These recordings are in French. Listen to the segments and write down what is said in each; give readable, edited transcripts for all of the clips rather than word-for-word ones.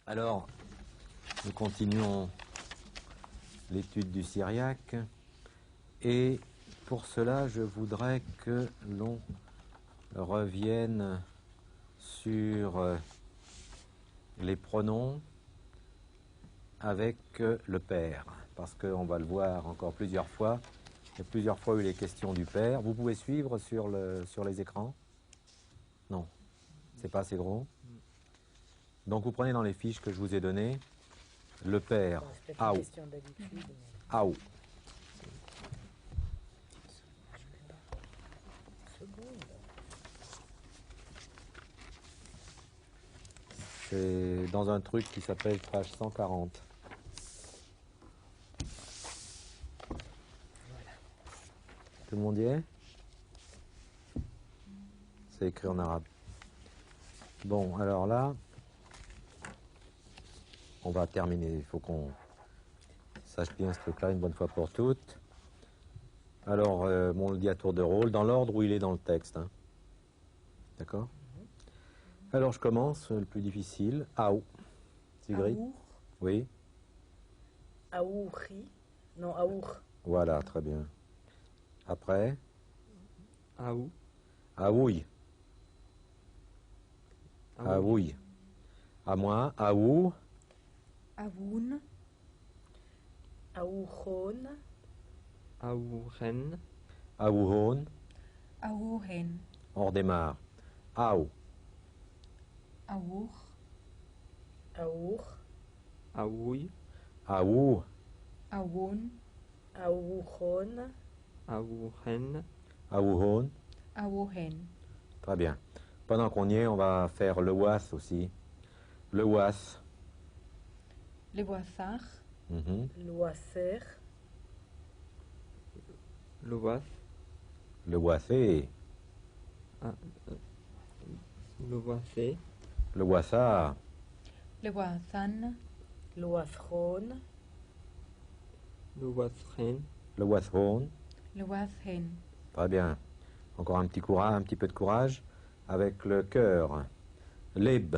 Alors, nous continuons l'étude du syriaque et pour cela, je voudrais que l'on revienne sur les pronoms avec le père, parce qu'on va le voir encore plusieurs fois. Il y a plusieurs fois où il est question du père. Vous pouvez suivre sur les écrans? Non, c'est pas assez gros. Donc vous prenez dans les fiches que je vous ai données le père, Aou. Aou. C'est dans un truc qui s'appelle page 140. Tout le monde y est? C'est écrit en arabe. Bon, alors là, on va terminer. Il faut qu'on sache bien ce truc-là une bonne fois pour toutes. Alors, on le dit à tour de rôle, dans l'ordre où il est dans le texte. Hein. D'accord? Alors, je commence, le plus difficile. Aou. Sigrid? Aour. Oui. Aouri. Non, Aour. Voilà, très bien. Après? Aou. Aouille. Aouille. À moi, Aou. Aoun. Aouron. Aouren. Aouhon. Aouren. On redémarre. Aou. Aour. Aour. Aouille. Aou. Aoun. Aouron. Aouren. Aouhon. Aouren. Très bien. Pendant qu'on y est, on va faire le was aussi. Le was. Le Boissard. Loisser. Loas. Le wasé. Loisé. Le wassa. Le Boissan. Loisron. Loisren. Le washon. Le Boishen. Très bien. Encore un petit courage, un petit peu de courage. Avec le cœur. Leb.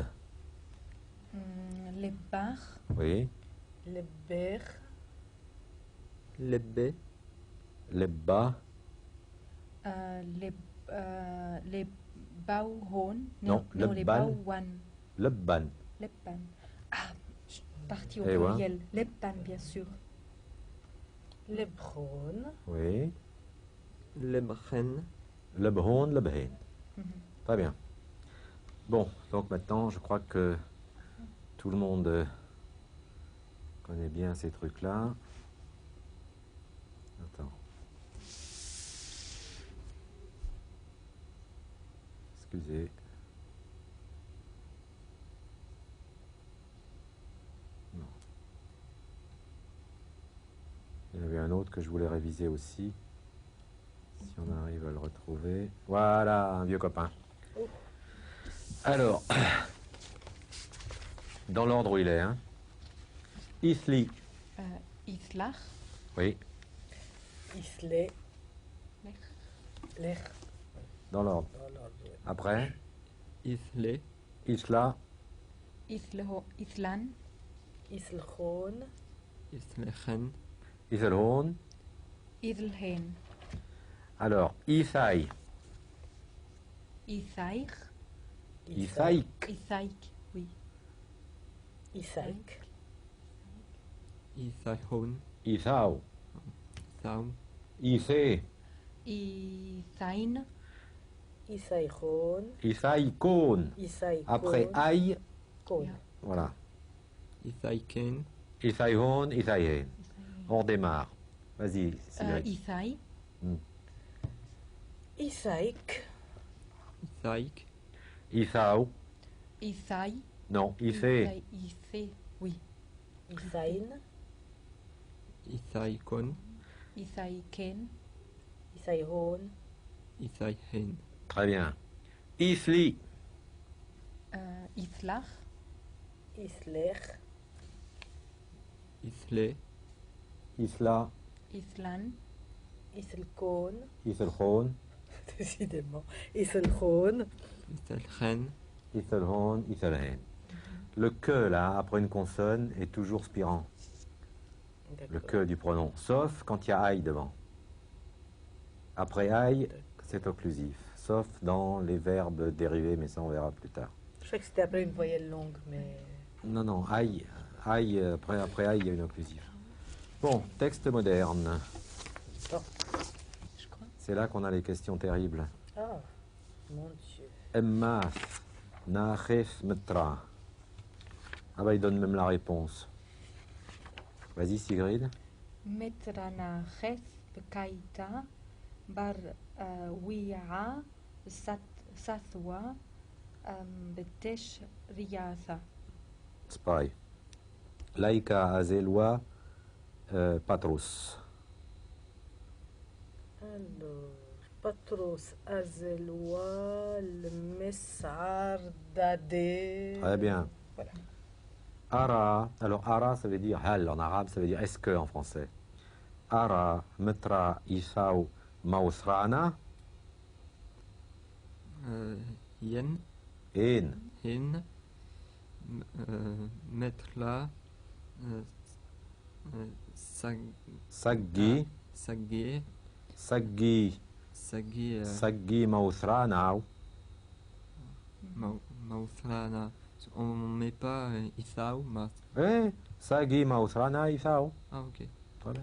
Le Bar. Oui. Le Ber. Lebbe. Lebba. Le Bauhon. Non, le le Ban. Bauwan. Lebban. Leppan. Ah, parti au Et voilà. pluriel. Leppan, bien sûr. Lebron. Oui. Lebren. Lebhon, lebhen. Très bien. Bon, donc maintenant, je crois que tout le monde connaît bien ces trucs-là. Attends. Excusez. Non. Il y en avait un autre que je voulais réviser aussi. Si on arrive à le retrouver. Voilà, un vieux copain. Alors, dans l'ordre où il est, hein. Isli. Islach. Oui, Islé. Lech. dans l'ordre. Après, Islé. Isla, Islan. Islchon. Islechen. Iselhon. Islhen. Alors, Isaï. Isaïch. Isaïk. Isaïk, oui. Isaïk. Isaïhon. Isaou. Saum. Isé. Isaïn. Isaïchon. Isaïkon. Isaïkon. Après Aïe, Kon. voilà. Isaïken. Isaïhon, Isaïen. On redémarre. Vas-y, Sigrid. Isaï. Isaïk. Isaïk. Isaou. Isaï. Non, Isé. Isé, oui. Isaïn. Isaïkon. Isaïken. Isaïhon. Isaïhen. Très bien. Isli. Islach. Islech. Islé. Isla. Islan. Iselkon. Iselhon. Décidément. Iselchon. Iselchen. Iselhon, Iselhen. Le que, là, après une consonne, est toujours spirant. Le D'accord. que du pronom. Sauf quand il y a aïe devant. Après aïe, c'est occlusif. Sauf dans les verbes dérivés, mais ça, on verra plus tard. Je crois que c'était après une voyelle longue, mais... Non, non, aïe, après aïe, il y a une occlusive. Bon, texte moderne. Bon, je crois. C'est là qu'on a les questions terribles. Ah, mon Dieu. Emmath, Nachef, Metra. Ah bah, il donne même la réponse. Vas-y, Sigrid. Metrana ches bekaita bar wi'a sathwa betesh riyatha. C'est pareil. Laïka, Azelwa, Patros. Alors, Patros Azelwa, le Messar Dadé. Très bien. Voilà. Ara, alors ara ça veut dire hal en arabe, ça veut dire est-ce que en français. Ara, metra, isaw, mausrana, yen, in, hin, mettre là, saggi, sagé, saggi, sagé, saggi mausrana. mausrana. On met pas Isao, mas. Eh, saggi mausrana, isaw. Ah, ok. Voilà.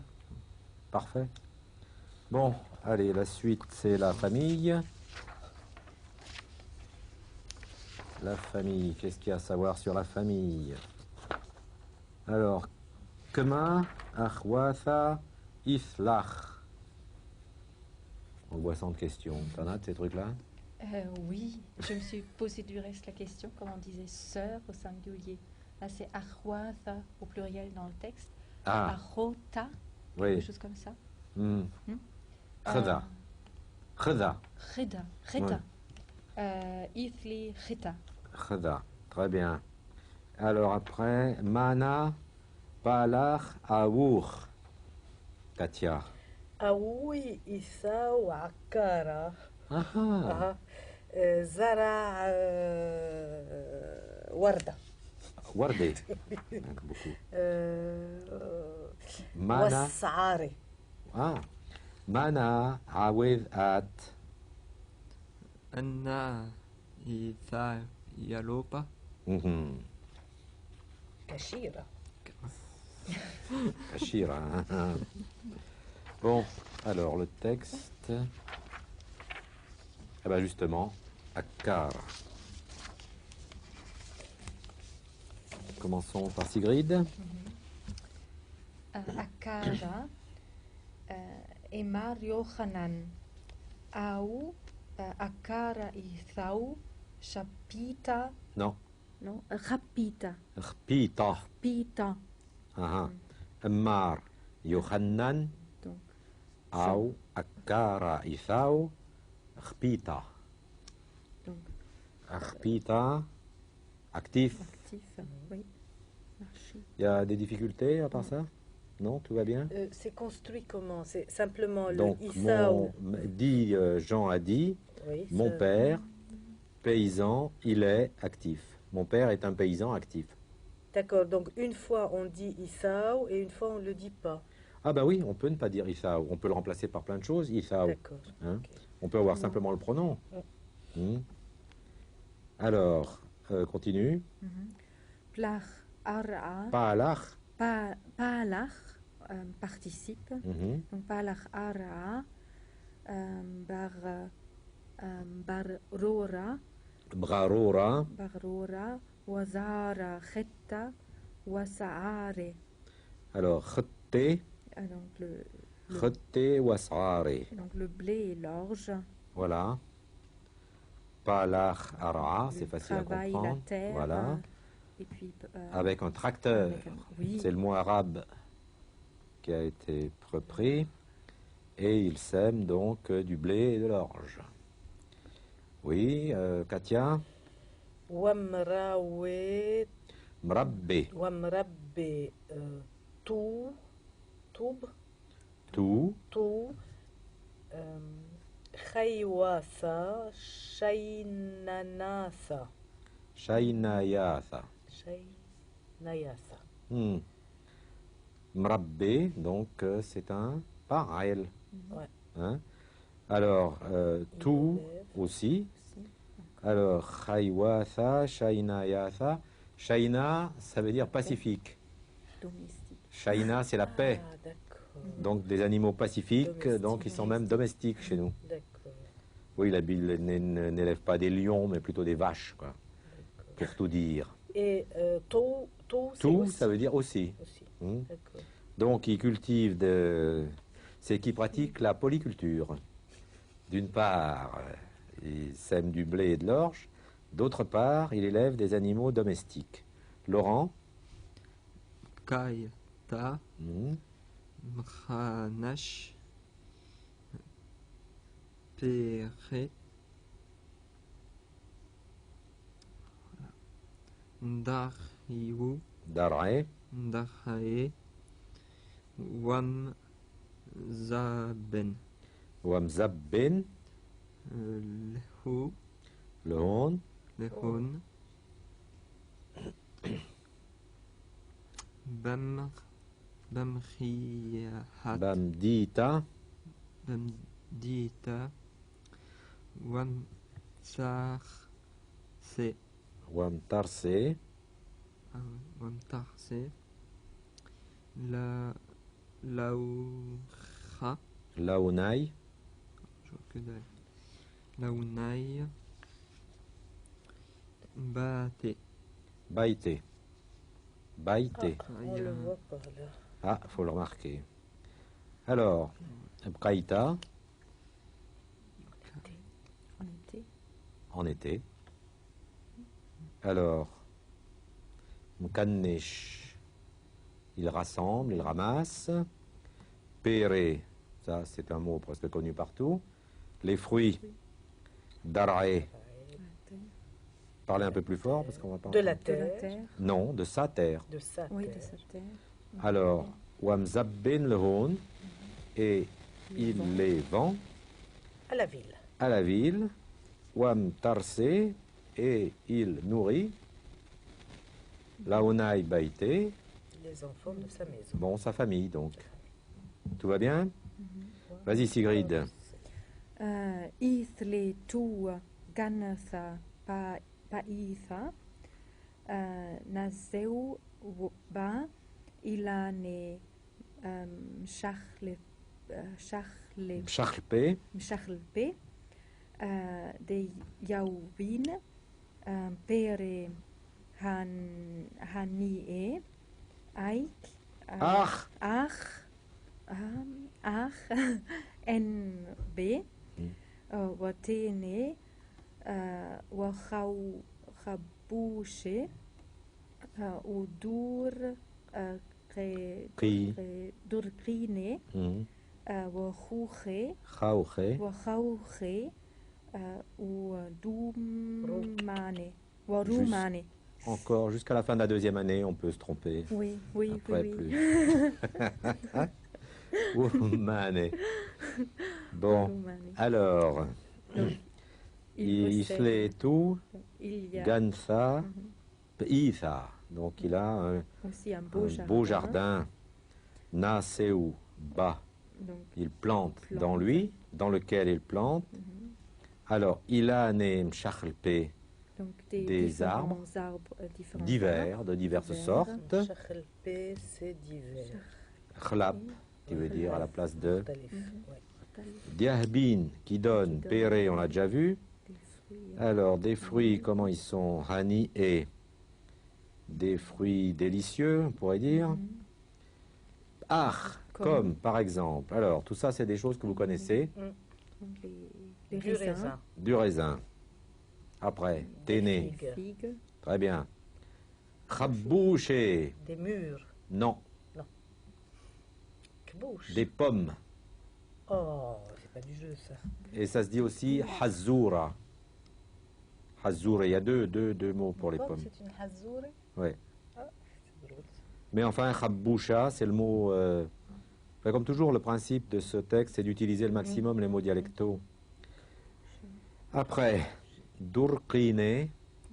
Parfait. Bon, allez, la suite, c'est la famille. La famille, qu'est-ce qu'il y a à savoir sur la famille? Alors, Kema, Akhwatha, Islach. Angoissante question. T'en as de ces trucs-là? Oui, je me suis posé du reste la question, comme on disait sœur au singulier. Là, c'est achwatha au pluriel dans le texte. Ah, Achota, oui. quelque chose comme ça. Hmm. Hmm. Kheda. Kheda. Reda, Reta. Ithli, Reta. Kheda. Très bien. Alors après, Mana, Palach, Aour. Katia. Aoui, Isao, Akara. Ah ah. Aha. Zara, Warda. Wardé. Beaucoup. Mana. Wassare. Ah. Mana, Awed, At. Anna, Isa, Yalopa. Mhm. Kashira. Ashira. Hein. Bon, alors le texte. Eh bien justement, Akkar. Commençons par Sigrid. Akara, Emar Yohanan. Au, Akara Ithau, Shapita. Non, Non, Rapita. Rpita. Pita. Ah, Ammar, Yohannan, Donc, Au, Akkara, Ithau, Rpita. donc Rpita, actif. actif, oui. Marché. Il y a des difficultés à part ça? Non, tout va bien? C'est construit comment? C'est simplement Donc, le Isao. Jean a dit, Oui, mon ça- père, paysan, il est actif. Mon père est un paysan actif. D'accord, donc une fois on dit Isao et une fois on ne le dit pas. Ah bah oui, on peut ne pas dire Isao. On peut le remplacer par plein de choses, Isao. D'accord. Hein. ok. On peut avoir simplement le pronom. Hmm. Alors, continue. Plach, Ara. Palach. Palach, participe. Mhm. Donc Palach Ara, Barrora, Brarora. Barrora, Wazara, Chetta, Wasaare. Alors, Khtte, Donc Khtte Wasare. le blé et l'orge. Voilà. Palach Ara, c'est Le facile à travail, comprendre. la terre. Voilà. Et puis, Avec un tracteur. oui. C'est le mot arabe qui a été repris. Et il sème donc du blé et de l'orge. Oui, Katia. Wamrawe, Mrabbe. Wamrabbe, Tou, Toub, Tout. Tou, Chaywasa, Shainanasa. Shainayatha. Shaynayasa. Mrabbe, donc c'est un parel. Ouais. Hein? Alors, tout aussi. Alors, Chaywatha, Shaynayatha. Shayna, ça veut dire pacifique. Domestique. Shayna, c'est la paix. Ah, d'accord. Donc des animaux pacifiques, Domestiques. donc ils sont même domestiques chez nous. D'accord. Oui, la Bible n'élève pas des lions, mais plutôt des vaches, quoi, pour tout dire. Et tout, c'est Tout, aussi. ça veut dire aussi. Aussi. Hmm. D'accord. Donc ils cultivent, c'est qui pratiquent la polyculture. D'une part, ils sèment du blé et de l'orge. D'autre part, il élève des animaux domestiques. Laurent, Kai, Ta, hmm, Mkhanash, Pere, Dariou, Daré, Dahae, Wam, Zaben, Wamzabbin, Lhu, Lehon, Lehun, Bamriyahat, Bamdita, Bamdita, Wam Sar, Se, Wamtarse, Wam Tarse, La Laura, Laonai, je vois que dalle, Launai, Bate, Baïté. Baïté. On le voit par là. Ah, faut le remarquer. Alors, Bkaïta, En été. en été. Alors, Mkannesh, il rassemble, il ramasse. Péré, ça c'est un mot presque connu partout. Les fruits. Daré, parlez un peu plus fort parce qu'on va pas De la entendre. De la terre. terre. Non, de sa terre. De sa Oui, terre. de sa terre. Alors, Wamzabbin lehon, et il les vend À la ville. à la ville. Wam tarse, et il nourrit. Laonai baïté, Les enfants de sa maison. bon, sa famille donc. Tout va bien? Vas-y Sigrid. Isle tu ganasa paisa. Naseu ba ilane Charlpé, Mcharlpe. De Yauwin. Pere Hanie. Aik. Ach, Ach, NB, Watene, Wachauchabouche, Udur, Qui. Durkrine, Wachouche, Chaouché, Wachauche, Udumane, Warumane. encore jusqu'à la fin de la deuxième année, on peut se tromper. Oui, oui, Après, oui, oui. plus. Oumane. Bon, Warumane. alors, Donc, il possède- Isletu, il y a Gansa, Isa. Donc il a un aussi un beau jardin. beau jardin. Naseu, bas. Donc, Il plante Plante. dans lui, dans lequel il plante. Alors, il a né Mcharlpé, donc Des différents arbres différents divers, de diverses Divers. sortes. Chachelpé, c'est divers. Khlap, qui veut dire à la place de. Talif, ouais. arbres, Diahbin, qui donne. donne. Péré, on l'a déjà vu. des fruits. Alors, des fruits, comment ils sont? Hani et des fruits délicieux, on pourrait dire. Ach, comme par exemple. Alors, tout ça, c'est des choses que vous connaissez. Donc, les Du raisins, raisin. Du raisin. Après, téné. figues. figues, Très bien. Khabouché. Des murs. Non. Kbouche. Des pommes. Oh, c'est pas du jeu ça. Et ça se dit aussi hazoura. Hazoura, il y a deux mots pour les pommes. C'est une hazour. Ouais. Ah, c'est drôle. Mais enfin, khabboucha, c'est le mot. Enfin, comme toujours, le principe de ce texte, c'est d'utiliser le maximum les mots dialectaux. Après, durqine,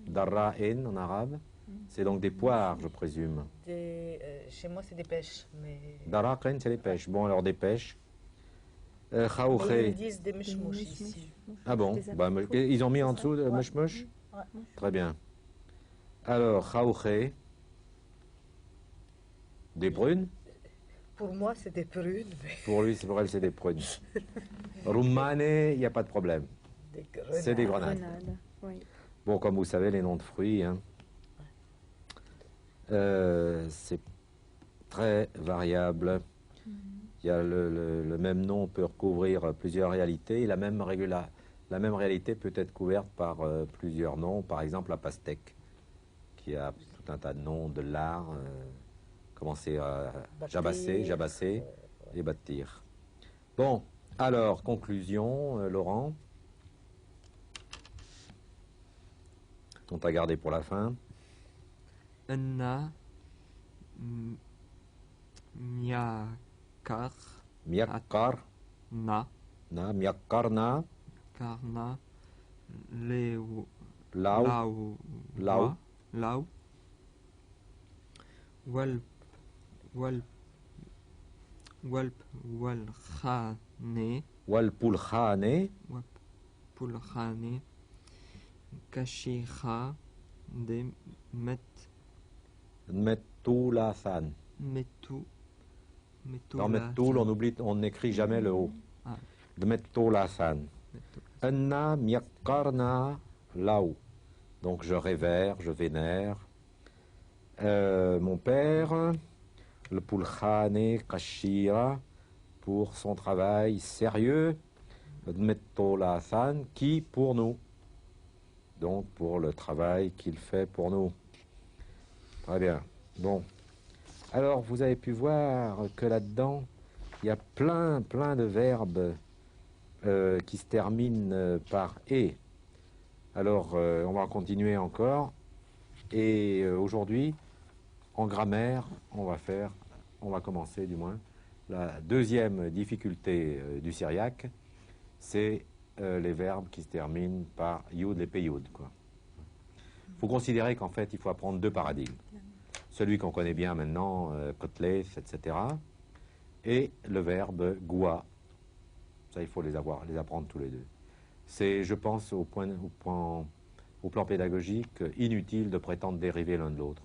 darra'in en arabe. C'est donc des poires, je présume. Chez moi, c'est des pêches. Mais Daraqen, c'est les pêches. Bon, alors des pêches. mais Khaoukhé. ils disent des mouches ici. Ah bon, bah, ils ont mis en dessous de Ouais. mouche. Ouais. Très bien. Alors, khaoukhé. Des prunes. Pour moi, c'est des prunes, mais Pour lui, pour elle, c'est des prunes. Roumane, il n'y a pas de problème. des grenades. C'est des grenades. Grenade, oui. Bon, comme vous savez, les noms de fruits, hein, c'est très variable. Il y a le même nom peut recouvrir plusieurs réalités. Et la même réalité peut être couverte par plusieurs noms. Par exemple, la pastèque, qui a tout un tas de noms, de lard, commencer à jabasser et bâtir. Bon, alors, conclusion, Laurent. On t'a gardé pour la fin. Anna Miakar Miakkar, Na miakkarna, Karna Leu lau, Lau. Lau Walp Walp Walp Walkhane walpulkhane, Pulkhane Kashira de mettulathan. Metu Dans Mettoul, on n'écrit jamais le haut. Ah. Mettulathan. Anna miakkarna lau. Donc je révère, je vénère. Mon père, le Pulkhane Kashira, pour son travail sérieux. Mettulathan, qui pour nous. Donc pour le travail qu'il fait pour nous. Très bien. Bon. Alors, vous avez pu voir que là-dedans, il y a plein de verbes qui se terminent par « et ». Alors, on va continuer encore. Et aujourd'hui, en grammaire, on va commencer du moins. La deuxième difficulté du syriaque, c'est les verbes qui se terminent par « yud » et « peyud ». Il faut considérer qu'en fait, il faut apprendre deux paradigmes. Celui qu'on connaît bien maintenant, kotlef, etc. Et le verbe goua. Ça, il faut les apprendre tous les deux. C'est, je pense, au plan pédagogique, inutile de prétendre dériver l'un de l'autre.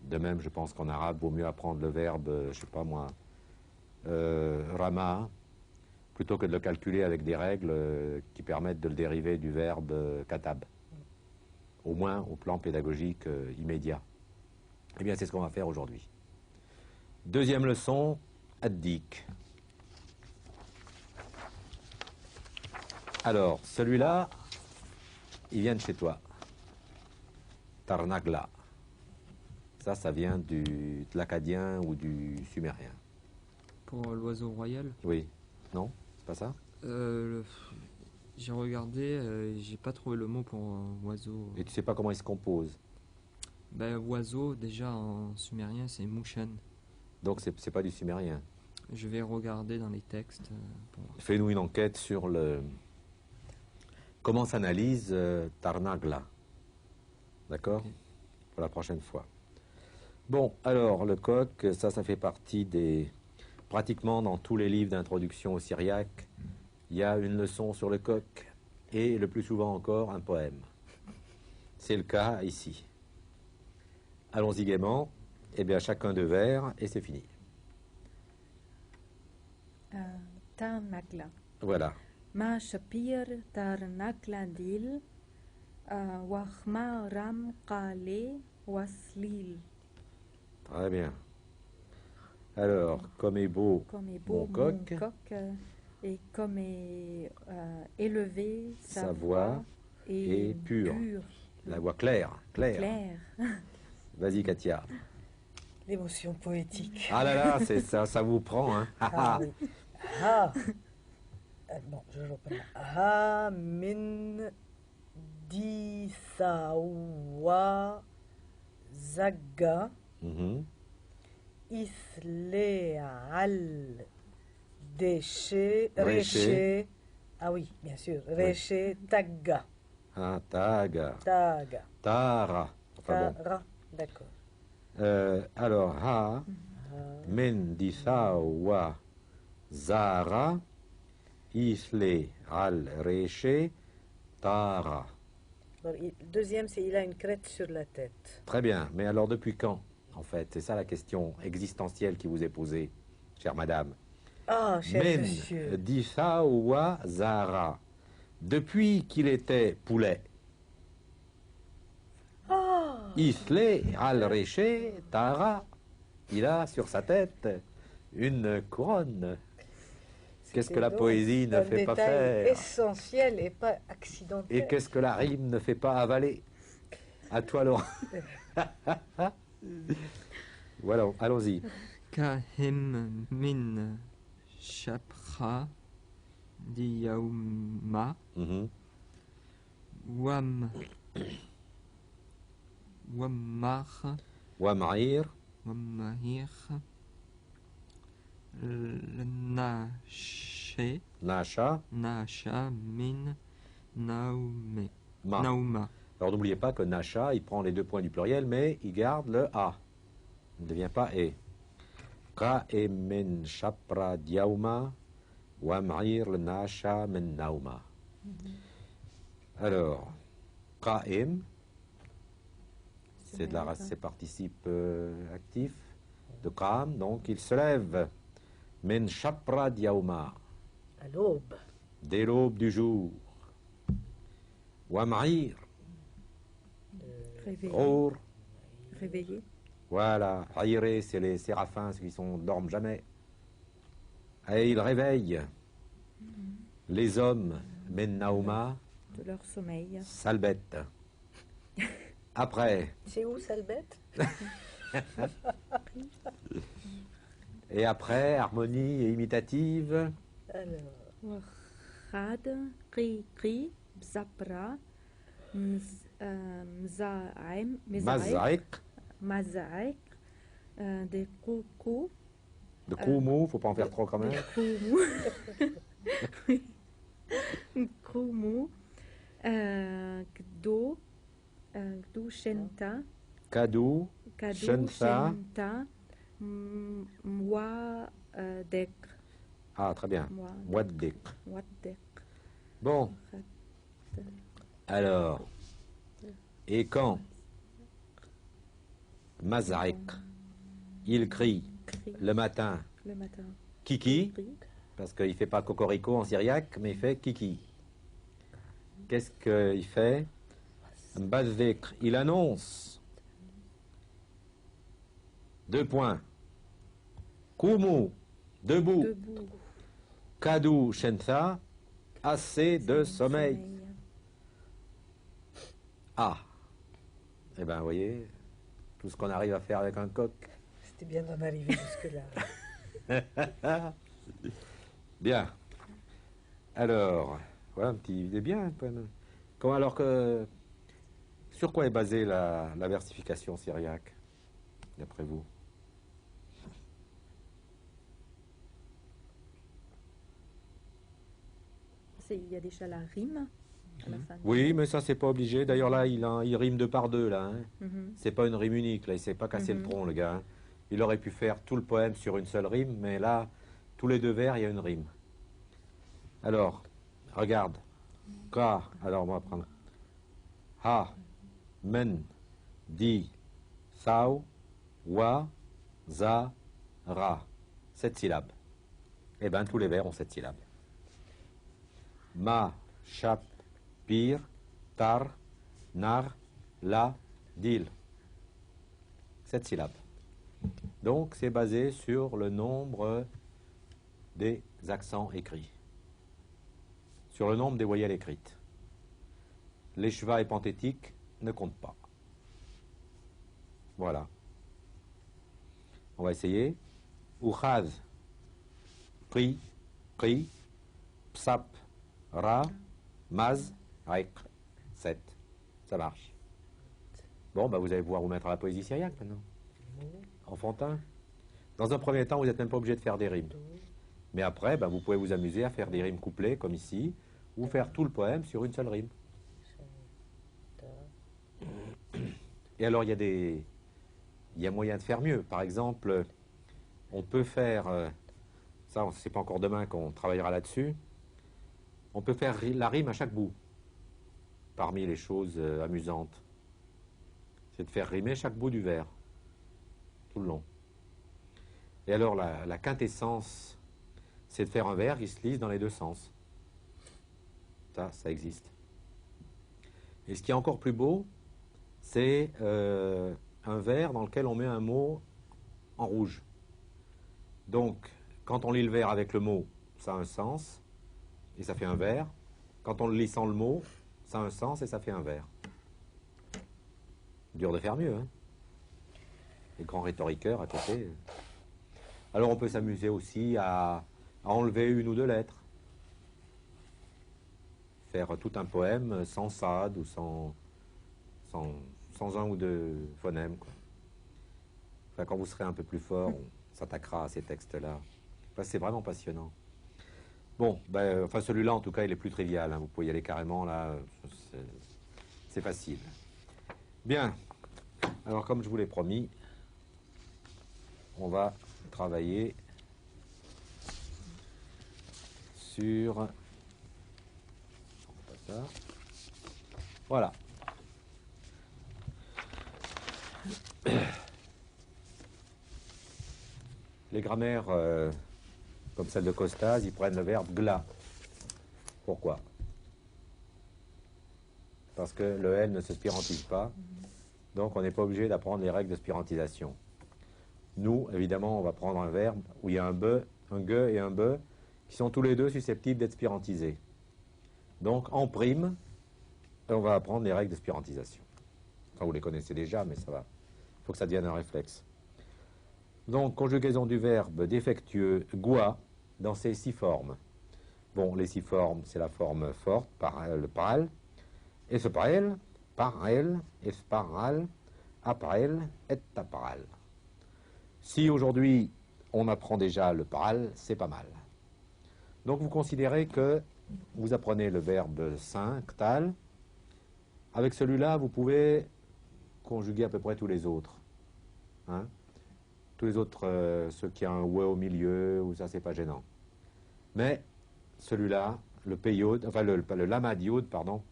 De même, je pense qu'en arabe, il vaut mieux apprendre le verbe, je sais pas moi, rama, plutôt que de le calculer avec des règles qui permettent de le dériver du verbe katab. Au moins au plan pédagogique immédiat. Eh bien, c'est ce qu'on va faire aujourd'hui. Deuxième leçon, addik. Alors, celui-là, il vient de chez toi. Tarnagla. Ça vient de l'acadien ou du sumérien. pour l'oiseau royal. Oui. Non? C'est pas ça? J'ai regardé, j'ai pas trouvé le mot pour oiseau. Et tu sais pas comment il se compose. Ben, oiseau, déjà en sumérien, c'est Mushan. Donc, c'est pas du sumérien. Je vais regarder dans les textes. Pour voir. Fais-nous une enquête sur comment s'analyse Tarnagla. D'accord? Ok. Pour la prochaine fois. Bon, alors, le coq, ça fait partie des... Pratiquement dans tous les livres d'introduction au syriaque, il y a une leçon sur le coq et le plus souvent encore un poème. C'est le cas ici. Allons-y gaiement. Eh bien, chacun deux vers et c'est fini. Tarnagla. Voilà. Ma shapir tarnagla dil, wachma ram kale waslil. Très bien. Alors, comme est beau, Comme est beau mon coq, et comme est élevé sa voix est pure. La voix claire. Claire. Vas-y, Katia. L'émotion poétique. Ah là là, c'est ça vous prend, hein. Ah oui. Ah. Bon, je reprends. Ha min di sawa zaga Mhm. isle al déchet Réché. réché. Ah oui, bien sûr. Réché taga. Ah, taga. Taga. Tara. Enfin bon. Tara. D'accord. Alors, ha, men ditha wa zara, isle al reche, tara. Alors, deuxième, c'est il a une crête sur la tête. Très bien, mais alors depuis quand, en fait? C'est ça la question existentielle qui vous est posée, chère madame. Ah, cher Men monsieur. ditha wa zara. Depuis qu'il était poulet, Ah, isle al reche, tara. Il a sur sa tête une couronne. Qu'est-ce que la donc poésie ne un fait pas détail faire? essentiel et pas accidentel. Et qu'est-ce que la rime ne fait pas avaler? À toi, Laurent. Voilà, allons-y. Kahem min shapra diyauma Mhm. wam wammar Wam'ir, wammahir nashe Nasha, nasha min naume Ma. nauma. Alors n'oubliez pas que Nasha, il prend les deux points du pluriel, mais il garde le A. Il ne devient pas E. Ka e men shapra diauma, wam'ir le Nasha men nauma. Alors, Ka'em, c'est de la race, c'est participe actif de Kam, donc il se lève. Men shapra diauma, À l'aube. dès l'aube du jour. Wam'ir, Réveillé. Rour, Réveillé. voilà. Haïré, c'est les séraphins, ceux qui dorment jamais. Et il réveille les hommes, men nauma, De leur sommeil. sale bête. Après, C'est où, sale bête? et après, harmonie et imitative, Alors, Wachad, Kri, Bzapra, Mzaim, Mazaik, Mazaik, des Koukou, de Koumou, faut pas en faire trop quand même. Koumou, Koumou, Gdo, Gdo Shenta, Kadou, Kadou Shenta. Shenta, Mwa Dek, Ah, très bien. Mwa Waddik. Dek. Bon, alors, et quand Mazaik, il crie le matin, Le matin. Kiki, parce qu'il ne fait pas cocorico en syriaque, mais il fait Kiki. Qu'est-ce qu'il fait? Mbazvekr, il annonce. 2 points. Koumou, debout. Debout. Kadou, Shentha, assez de sommeil. Ah. Eh bien, vous voyez, tout ce qu'on arrive à faire avec un coq. c'était bien d'en arriver jusque-là. Bien. Alors, voilà un petit. Il est bien. Comment alors que. Sur quoi est basée la versification syriaque, d'après vous? Il y a déjà la rime à la fin. Oui, mais ça, c'est pas obligé. D'ailleurs, là, il rime 2 par 2, là. Hein. Mhm. C'est pas une rime unique, là. Il s'est pas cassé le Mhm. tronc, le gars. Hein. Il aurait pu faire tout le poème sur une seule rime, mais là, tous les 2 vers, il y a une rime. Alors, regarde. Ka, alors on va prendre. Ha, men, di, thao, wa, za, ra. 7 syllabes. Eh bien, tous les vers ont 7 syllabes. Ma, chap, pir, tar, nar, la, dil. 7 syllabes. Donc, c'est basé sur le nombre des accents écrits. Sur le nombre des voyelles écrites. Les chevaux et panthétiques ne comptent pas. Voilà. On va essayer. Uchad, pri, pri, psap, ra, maz, rek. 7. Ça marche. Bon, bah vous allez pouvoir vous mettre à la poésie syriaque maintenant. Enfantin. Dans un premier temps, vous n'êtes même pas obligé de faire des rimes. Mais après, bah, vous pouvez vous amuser à faire des rimes couplées, comme ici, ou faire tout le poème sur une seule rime. Et alors, il y a moyen de faire mieux. Par exemple, on peut faire, ça, c'est pas encore demain qu'on travaillera là-dessus, on peut faire la rime à chaque bout, parmi les choses amusantes. C'est de faire rimer chaque bout du vers, tout le long. Et alors, la quintessence, c'est de faire un vers qui se lise dans les deux sens. Ça existe. Et ce qui est encore plus beau, c'est un vers dans lequel on met un mot en rouge. Donc, quand on lit le vers avec le mot, ça a un sens, et ça fait un vers. Quand on le lit sans le mot, ça a un sens, et ça fait un vers. Dur de faire mieux, hein. Les grands rhétoriqueurs à côté. Alors, on peut s'amuser aussi à enlever une ou deux lettres. Faire tout un poème sans sade ou sans un ou deux phonèmes, quoi. Enfin, quand vous serez un peu plus fort, on s'attaquera à ces textes-là. Enfin, c'est vraiment passionnant. Bon, enfin celui-là, en tout cas, il est plus trivial, hein. Vous pouvez y aller carrément, là, c'est facile. Bien, alors comme je vous l'ai promis, on va travailler sur... Ça. Voilà. Les grammaires, comme celle de Costaz, ils prennent le verbe gla. Pourquoi? Parce que le L ne se spirantise pas, donc on n'est pas obligé d'apprendre les règles de spirantisation. Nous, évidemment, on va prendre un verbe où il y a un be, un ge et un be, qui sont tous les deux susceptibles d'être spirantisés. Donc, en prime, on va apprendre les règles de spirantisation. Enfin, vous les connaissez déjà, mais ça va. Il faut que ça devienne un réflexe. Donc, conjugaison du verbe défectueux gua dans ses 6 formes. Bon, les 6 formes, c'est la forme forte, le paral, esparal, parel, esparal, aparel, et aparal. Si aujourd'hui on apprend déjà le paral, c'est pas mal. Donc, vous considérez que vous apprenez le verbe sain, ktal. Avec celui-là, vous pouvez conjuguer à peu près tous les autres. Hein? Tous les autres, ceux qui ont un oué au milieu, ou ça, c'est pas gênant. Mais celui-là, le peyod, enfin le lamadiod, pardon,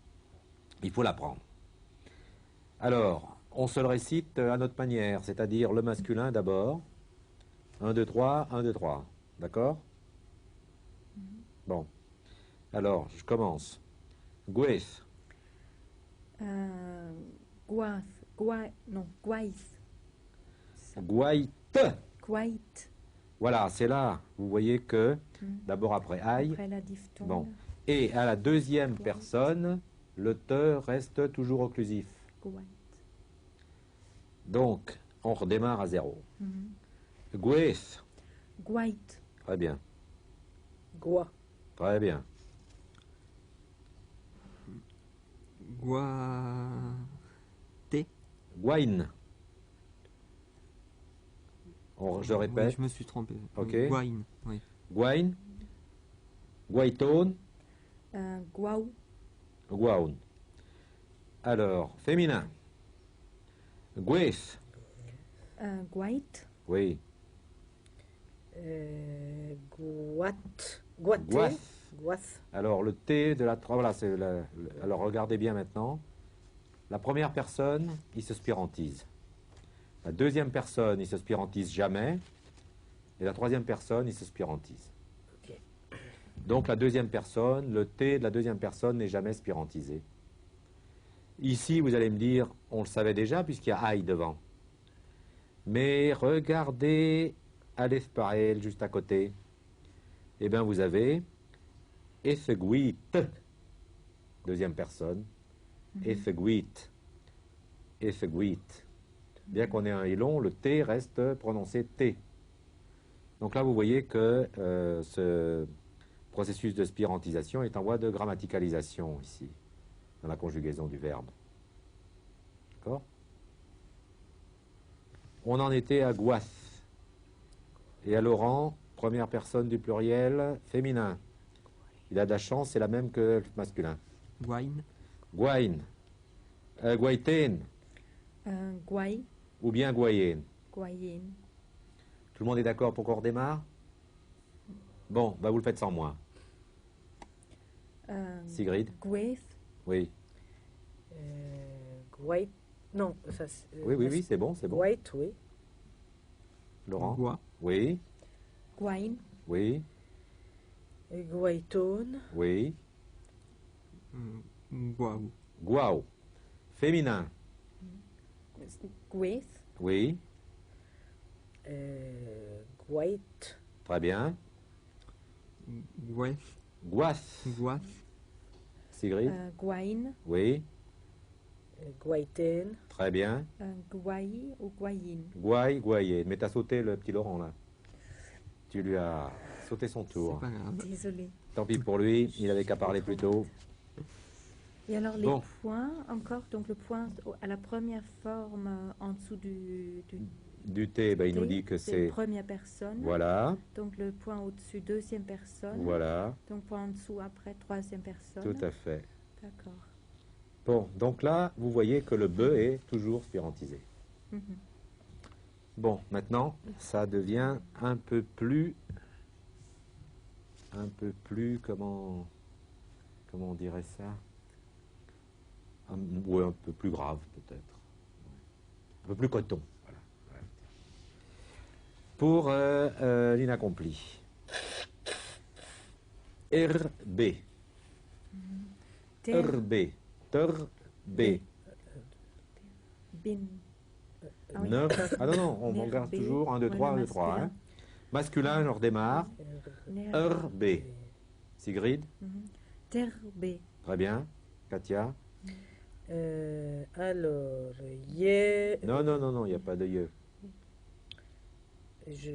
il faut l'apprendre. Alors, on se le récite à notre manière, c'est-à-dire le masculin d'abord. 1, 2, 3, 1, 2, 3. D'accord? Bon. Alors, je commence. Gueth. Guaïs. Guaït. Guaït. Voilà, c'est là. Vous voyez que, d'abord après aïe. Après la diphtongue. Bon. Et à la deuxième personne, le te reste toujours occlusif. Guaït. Donc, on redémarre à 0. Gueth. Guaït. Très bien. Gua. Très bien. Guaté. Guain. Je Oui, répète. je me suis trompé. Ok. Guain, oui. Guain. Guaitone. Guaou. Guaun. Alors, féminin. Gueth. Guaït. Oui. Guat. Guaté. Guath. Guath. Alors, le T de la... Voilà, alors, regardez bien maintenant. La première personne, il se spirantise. La deuxième personne, il se spirantise jamais. Et la troisième personne, il se spirantise. Ok. Donc, la deuxième personne, le T de la deuxième personne n'est jamais spirantisé. Ici, vous allez me dire, on le savait déjà puisqu'il y a aïe devant. Mais regardez à l'esparel juste à côté. Eh bien, vous avez Efeguit, deuxième personne. Efeguit. Efeguit. Bien qu'on ait un i long, le T reste prononcé T. Donc là, vous voyez que ce processus de spirantisation est en voie de grammaticalisation ici, dans la conjugaison du verbe. D'accord? On en était à Guath. Et à Laurent, première personne du pluriel féminin. Il a de la chance, c'est la même que le masculin. Guain. Guain. Guaiten. Guay, ou bien Guayen. Guayen. Tout le monde est d'accord pour qu'on redémarre? Bon, bah vous le faites sans moi. Sigrid? Gueth, Oui. Guait. Non, ça c'est. Oui, c'est bon, c'est bon. Guait, oui. Laurent? Gua, Oui, Guain, oui, Guaiton. oui. Guau, Guao. Féminin? Gueth, Oui, Guait. très bien. Gueth, Guas? Guath, Sigrid? Guain, Oui, Guaiten. très bien. Guai ou Guayin. Guay, Guayen. Mais t'as sauté le petit Laurent là. Tu lui as sauté son c'est tour. pas grave. Désolée. Tant pis pour lui, il avait qu'à parler plus tôt. Et alors les Bon. points, encore, donc le point à la première forme en dessous du Du T, ben, il nous T, dit que c'est c'est... première personne. Voilà, Donc le point au-dessus, deuxième personne. voilà, Donc point en dessous après, troisième personne. tout à fait. D'accord. Bon, donc là, vous voyez que le be est toujours spérantisé. Mhm. Bon, maintenant, ça devient un peu plus, comment on dirait ça? Ouais, un peu plus grave peut-être. Un peu plus coton. Voilà. Pour l'inaccompli. RB. Ter, RB. B. bin. Ah oui. Ah non, on Ner, regarde B. toujours 1, 2, Ouais, 3, 1, le 2, 3. masculin. Hein. Masculin, je redémarre. Ner, RB. Sigrid, mhm. Terbe. très bien. Katia. Alors, yé. Non, il n'y a pas de ye. Je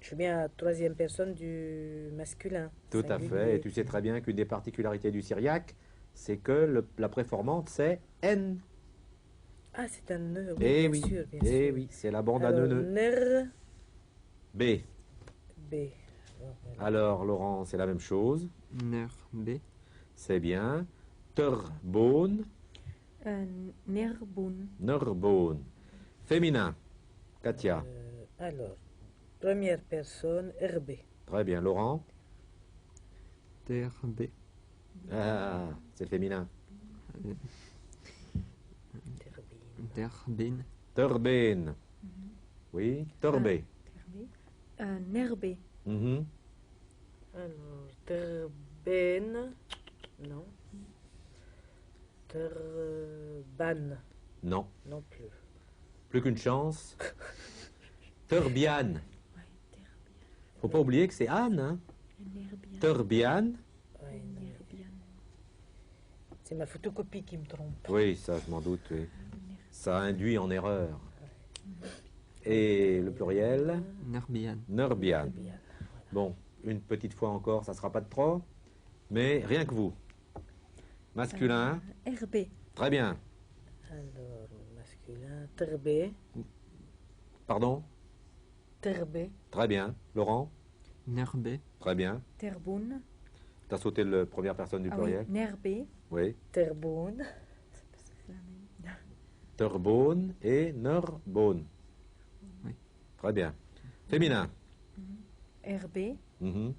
suis bien à troisième personne du masculin. Tout à singulier. fait. Et tu sais très bien qu'une des particularités du syriaque, c'est que la préformante, c'est N. Ah, c'est un nœud. Eh bien oui, sûr, bien eh sûr. oui, c'est la bande à Alors, nœud. ner, B. B. Alors, Laurent, c'est la même chose. Ner, B, C'est bien. Terbone, Nerbun. nerbone. Féminin. Katia. Alors, première personne, RB. Très bien. Laurent. Ter, B, Ah, c'est féminin. Ter, Bin, Turbine. Oui. Torbé. Terbe. Nerbe. Mhm. Alors, terben. Non. Terban. Non. Non plus. Plus qu'une chance. Turbiane. Ouais, Terbian. Faut pas oublier que c'est Anne. Hein. Nerbian. Turbiane. Ouais, non. Nerbian. C'est ma photocopie qui me trompe. Oui, ça, je m'en doute. Oui. Ça induit en erreur. Et le pluriel, Nerbian, Nerbian. Bon, une petite fois encore, ça sera pas de trop. Mais rien que vous. Masculin. RB. Très bien. Alors, masculin, terbe. Pardon. Terbe. Très bien. Laurent. Ner, B, Très bien. Terbun. Tu as sauté la première personne du Ah pluriel. oui, Nerbe. Oui. Terboun. C'est la même. Turbone et Nerbone. Oui. Très bien. Féminin. RB. Mhm.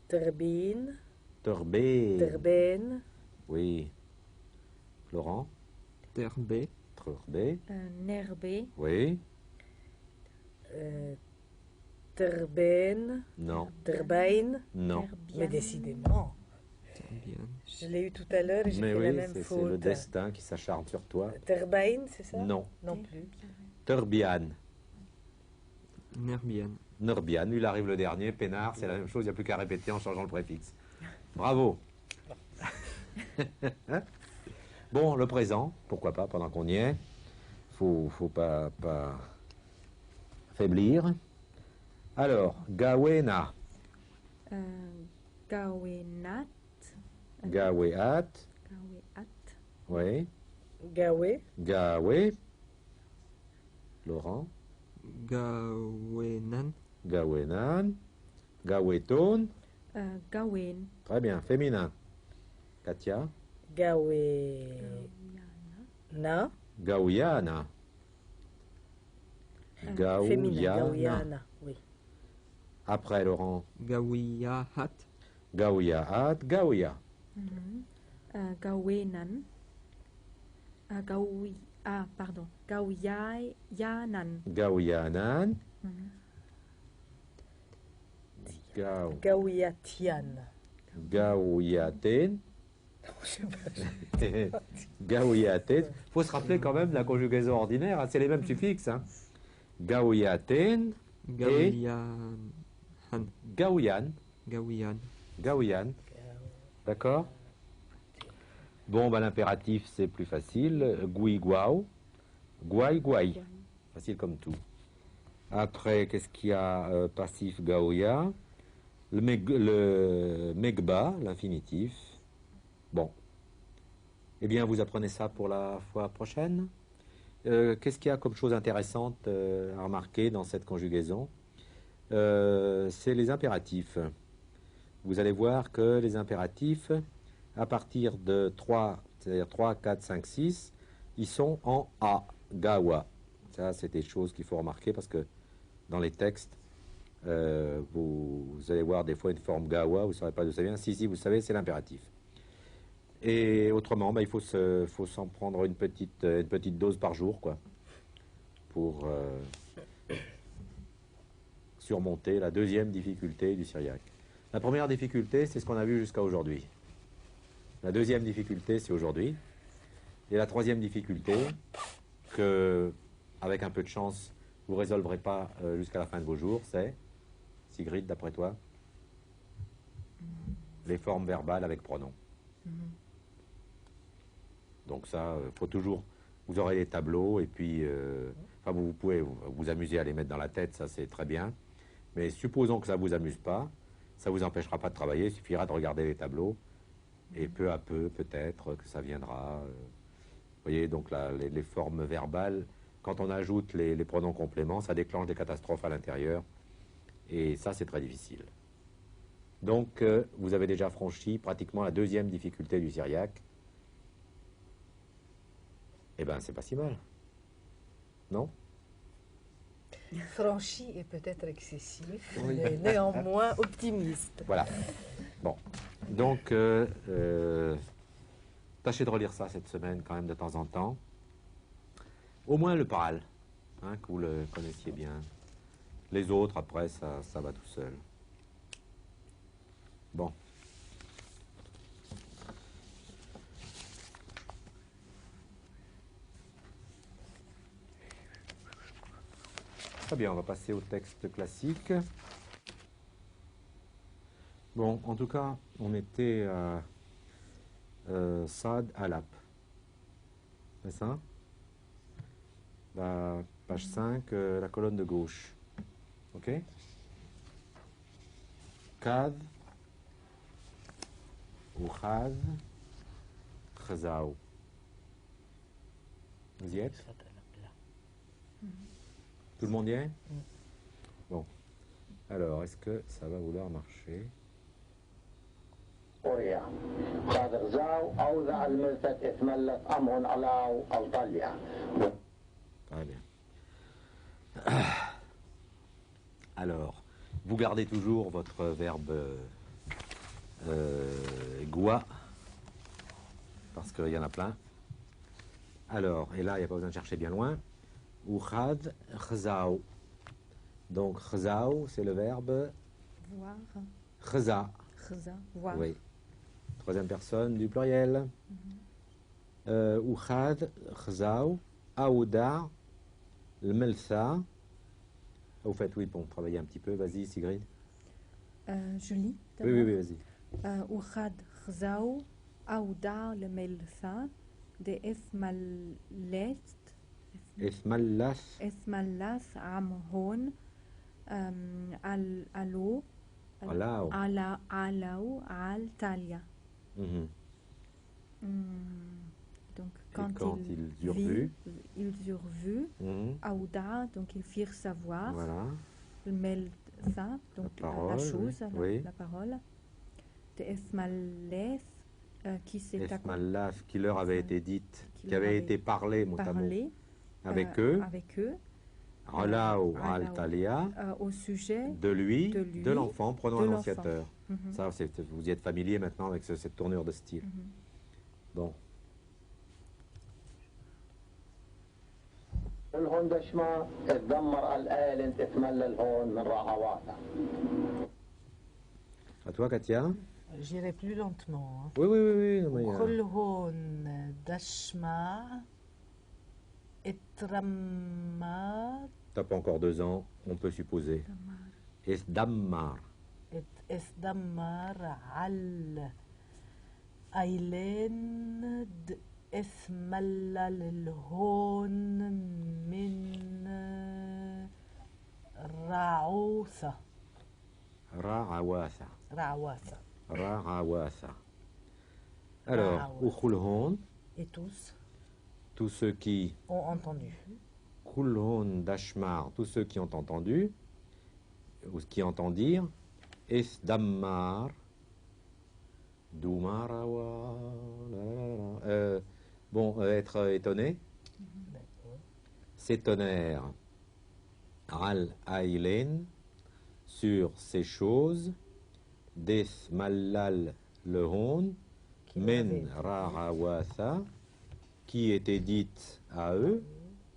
Terbine. Turbé. Terben. Oui. Laurent. Ter, B, Turbé. Nerbe. Oui. Terben. Non. Terbaine. Non. Nerbian. Mais décidément. Terbian, Je l'ai eu tout à l'heure et j'ai Mais fait la oui, même c'est faute. le destin qui s'acharne sur toi. Terbaine, c'est ça? Non. Non plus. Turbian. Nerbian, Nerbian, lui, il arrive le dernier. Pénard, c'est la même chose, il n'y a plus qu'à répéter en changeant le préfixe. Bravo. Bon, le présent, pourquoi pas, pendant qu'on y est. Faut pas faiblir. Alors, Gawena. Gawenat. Gaweat. Gaweat. Oui. Gawe. Gawe. Laurent. Gawenan, Gawenan. Gaweton. Gawen. Très bien, féminin. Katia. Gawe. Na. Gaouyana. Féminin, Gaouyana. Gaouyana. Oui. Après, Laurent. Gawiyahat. Gaouyahat, Gaouya. Gawenan. Pardon. Gaouyanan. Gaouyanan. Gao. Gaouyatian. Gaouyaten. Gaouyaten. Faut se rappeler quand même la conjugaison ordinaire, hein, c'est les mêmes suffixes. Hein. Gaouyaten, Gawiyan. Gaouyan. Gawiyan. Gaouyan. D'accord. Bon, bah, l'impératif, c'est plus facile. Goui, guau. Guai, guai. Facile comme tout. Après, qu'est-ce qu'il y a passif, gaouya. Le megba, l'infinitif. Bon. Eh bien, vous apprenez ça pour la fois prochaine. Qu'est-ce qu'il y a comme chose intéressante à remarquer dans cette conjugaison? C'est les impératifs. Vous allez voir que les impératifs, à partir de 3, c'est-à-dire 3, 4, 5, 6, ils sont en A, gawa. Ça, c'est des choses qu'il faut remarquer parce que dans les textes, vous allez voir des fois une forme gawa, vous ne saurez pas d'où ça vient. Si, vous savez, c'est l'impératif. Et autrement, il faut s'en prendre une petite dose par jour, quoi, pour surmonter la deuxième difficulté du syriaque. La première difficulté, c'est ce qu'on a vu jusqu'à aujourd'hui. La deuxième difficulté, c'est aujourd'hui. Et la troisième difficulté, que, avec un peu de chance, vous ne résolverez pas jusqu'à la fin de vos jours, c'est, Sigrid, d'après toi, les formes verbales avec pronoms. Donc ça, faut toujours, vous aurez les tableaux et puis, vous pouvez vous amuser à les mettre dans la tête, ça c'est très bien. Mais supposons que ça ne vous amuse pas, ça ne vous empêchera pas de travailler, il suffira de regarder les tableaux et peu à peu, peut-être que ça viendra. Vous voyez, donc là, les formes verbales, quand on ajoute les pronoms compléments, ça déclenche des catastrophes à l'intérieur et ça c'est très difficile. Donc vous avez déjà franchi pratiquement la deuxième difficulté du syriaque. Eh bien, c'est pas si mal. Non? Franchi est peut-être excessif, Oui. mais néanmoins optimiste. Voilà. Bon. Donc, tâchez de relire ça cette semaine quand même de temps en temps. Au moins le PAL, hein, que vous le connaissiez bien. Les autres, après, ça va tout seul. Bon. Très bien, on va passer au texte classique. Bon, en tout cas, on était à Saad Alap. C'est ça? La page 5, la colonne de gauche. OK? Kad, Oukhad, Khazao. Vous y êtes? Tout le monde y est? Bon. Alors, est-ce que ça va vouloir marcher? قرية قد غزاو أو ذا الملتت اتملت أمهن ألاو الطلية. Très bien. Alors, vous gardez toujours votre verbe goua, parce qu'il y en a plein. Alors, et là, il n'y a pas besoin de chercher bien loin. Oukhad, khzao. Donc, khzao, c'est le verbe Voir. khza. Khza. Voir. Oui. Troisième personne du pluriel. Oukhad, khzao, aouda, le melsa. Au fait, oui, pour travailler un petit peu. Vas-y, Sigrid. Je lis. Oui, vas-y. Oukhad khzao, aouda le melsa, de esmalest. Esmallas. Esmallas amhon alou Alao. alaou al talia. Mhm. Donc quand ils eurent vu. Ils eurent vu. Mhm. Aouda, donc ils firent savoir. Voilà. Le melsa, donc La parole, la chose, oui. la parole. De esmalles qui s'est Esmallaf, qui leur avait été dite, qui qui leur avait avait été parlé mot à mot parlé avec eux, avec eux Alaou Alaou, al-Talia, au sujet de lui, de lui, de l'enfant, prenons de un l'enfant. annonciateur. Mhm. Ça, vous y êtes familier maintenant avec cette tournure de style. Mhm. Bon. الهون دشما تدمر الآلن تتملى الهون من رعواتا. À toi, Katia. J'irai plus lentement. Oui, oui, oui, oui. non, mais, Kolhon dashma etramma t'as pas encore 2 ans, on peut supposer. Esdammar. et esdammar al ailen esmallal الهون من رعوثة Ra'awasa. رعوثة. Ra'awasa. Alors, Ra'awasa. Ukhulhon, Et tous tous ceux qui ont entendu. Kulhon Dashmar, tous ceux qui ont entendu, ou qui entendent dire, Esdammar, Doumarawa, être étonné, s'étonnèrent, Al Ailen, sur ces choses, Des Mallal Lehon, Qui leur avait Men été Rarawatha, qui étaient dites à eux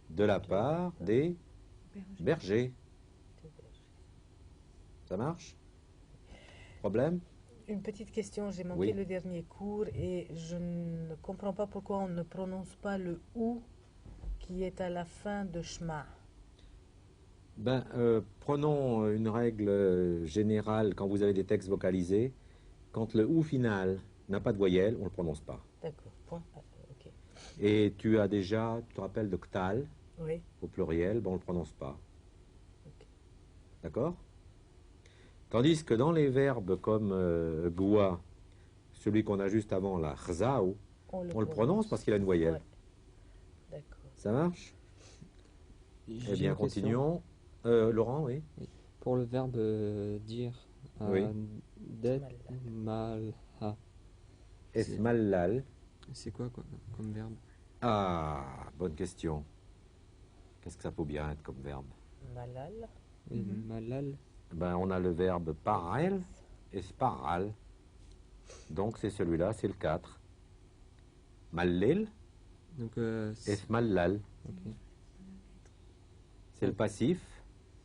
de la part des bergers. Ça marche? Problème? Une petite question, j'ai manqué Oui. le dernier cours et je ne comprends pas pourquoi on ne prononce pas le ou qui est à la fin de Shema. Ben, prenons une règle générale quand vous avez des textes vocalisés. Quand le ou final n'a pas de voyelle, on ne le prononce pas. D'accord, point. Ok. Et tu as déjà, tu te rappelles de ktal, Oui, au pluriel, ben on ne le prononce pas. Ok. D'accord? Tandis que dans les verbes comme goua, celui qu'on a juste avant, la chzao, on le prononce parce qu'il a une voyelle. Ouais. D'accord. Ça marche? J'ai Eh bien, une question. continuons. Laurent, oui? Pour le verbe dire, Oui. det malha, Esmallal. c'est quoi comme verbe? Ah, bonne question. Qu'est-ce que ça peut bien être comme verbe? Malal. Oui, Mhm. malal. Ben, on a le verbe parel et sparal. Donc, c'est celui-là, c'est le 4. Mallil, Donc, esmallal. ok. C'est le passif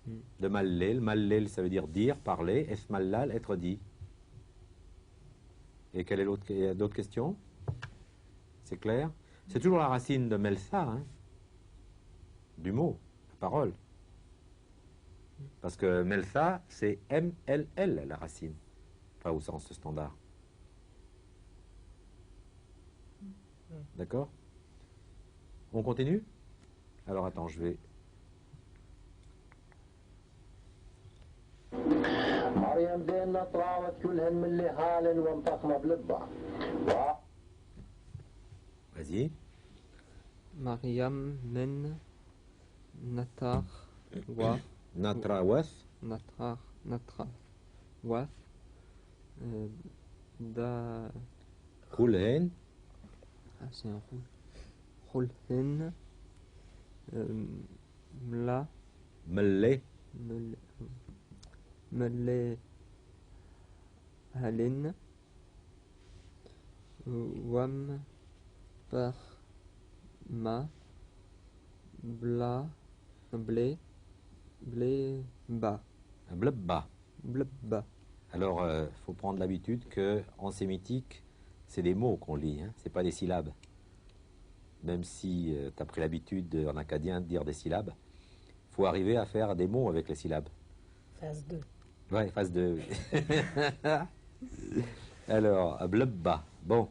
Mm. de mallil. Mallil, ça veut dire dire, parler. Esmallal, être dit. Et quelle est l'autre? Il y a d'autres questions? C'est clair? C'est toujours la racine de melsa, hein, du mot, la parole. Parce que melsa, c'est M-L-L, la racine. Pas au sens standard. D'accord? On continue? Alors attends, je vais... مريم دينا طراوت كلهن من اللي هالن ومطخمة بلبها. Vas-y. Mariam men natar wa Natrawath, natra wa da Kulhen, c'est un roule khulhen mla Melle, mele halin wam par ma bla blé ba Blebba. blabba. Alors, faut prendre l'habitude que en sémitique, c'est des mots qu'on lit, hein, c'est pas des syllabes. Même si tu as pris l'habitude en acadien de dire des syllabes, faut arriver à faire des mots avec les syllabes. Phase 2. Ouais, phase 2. Alors, blebba. Bon.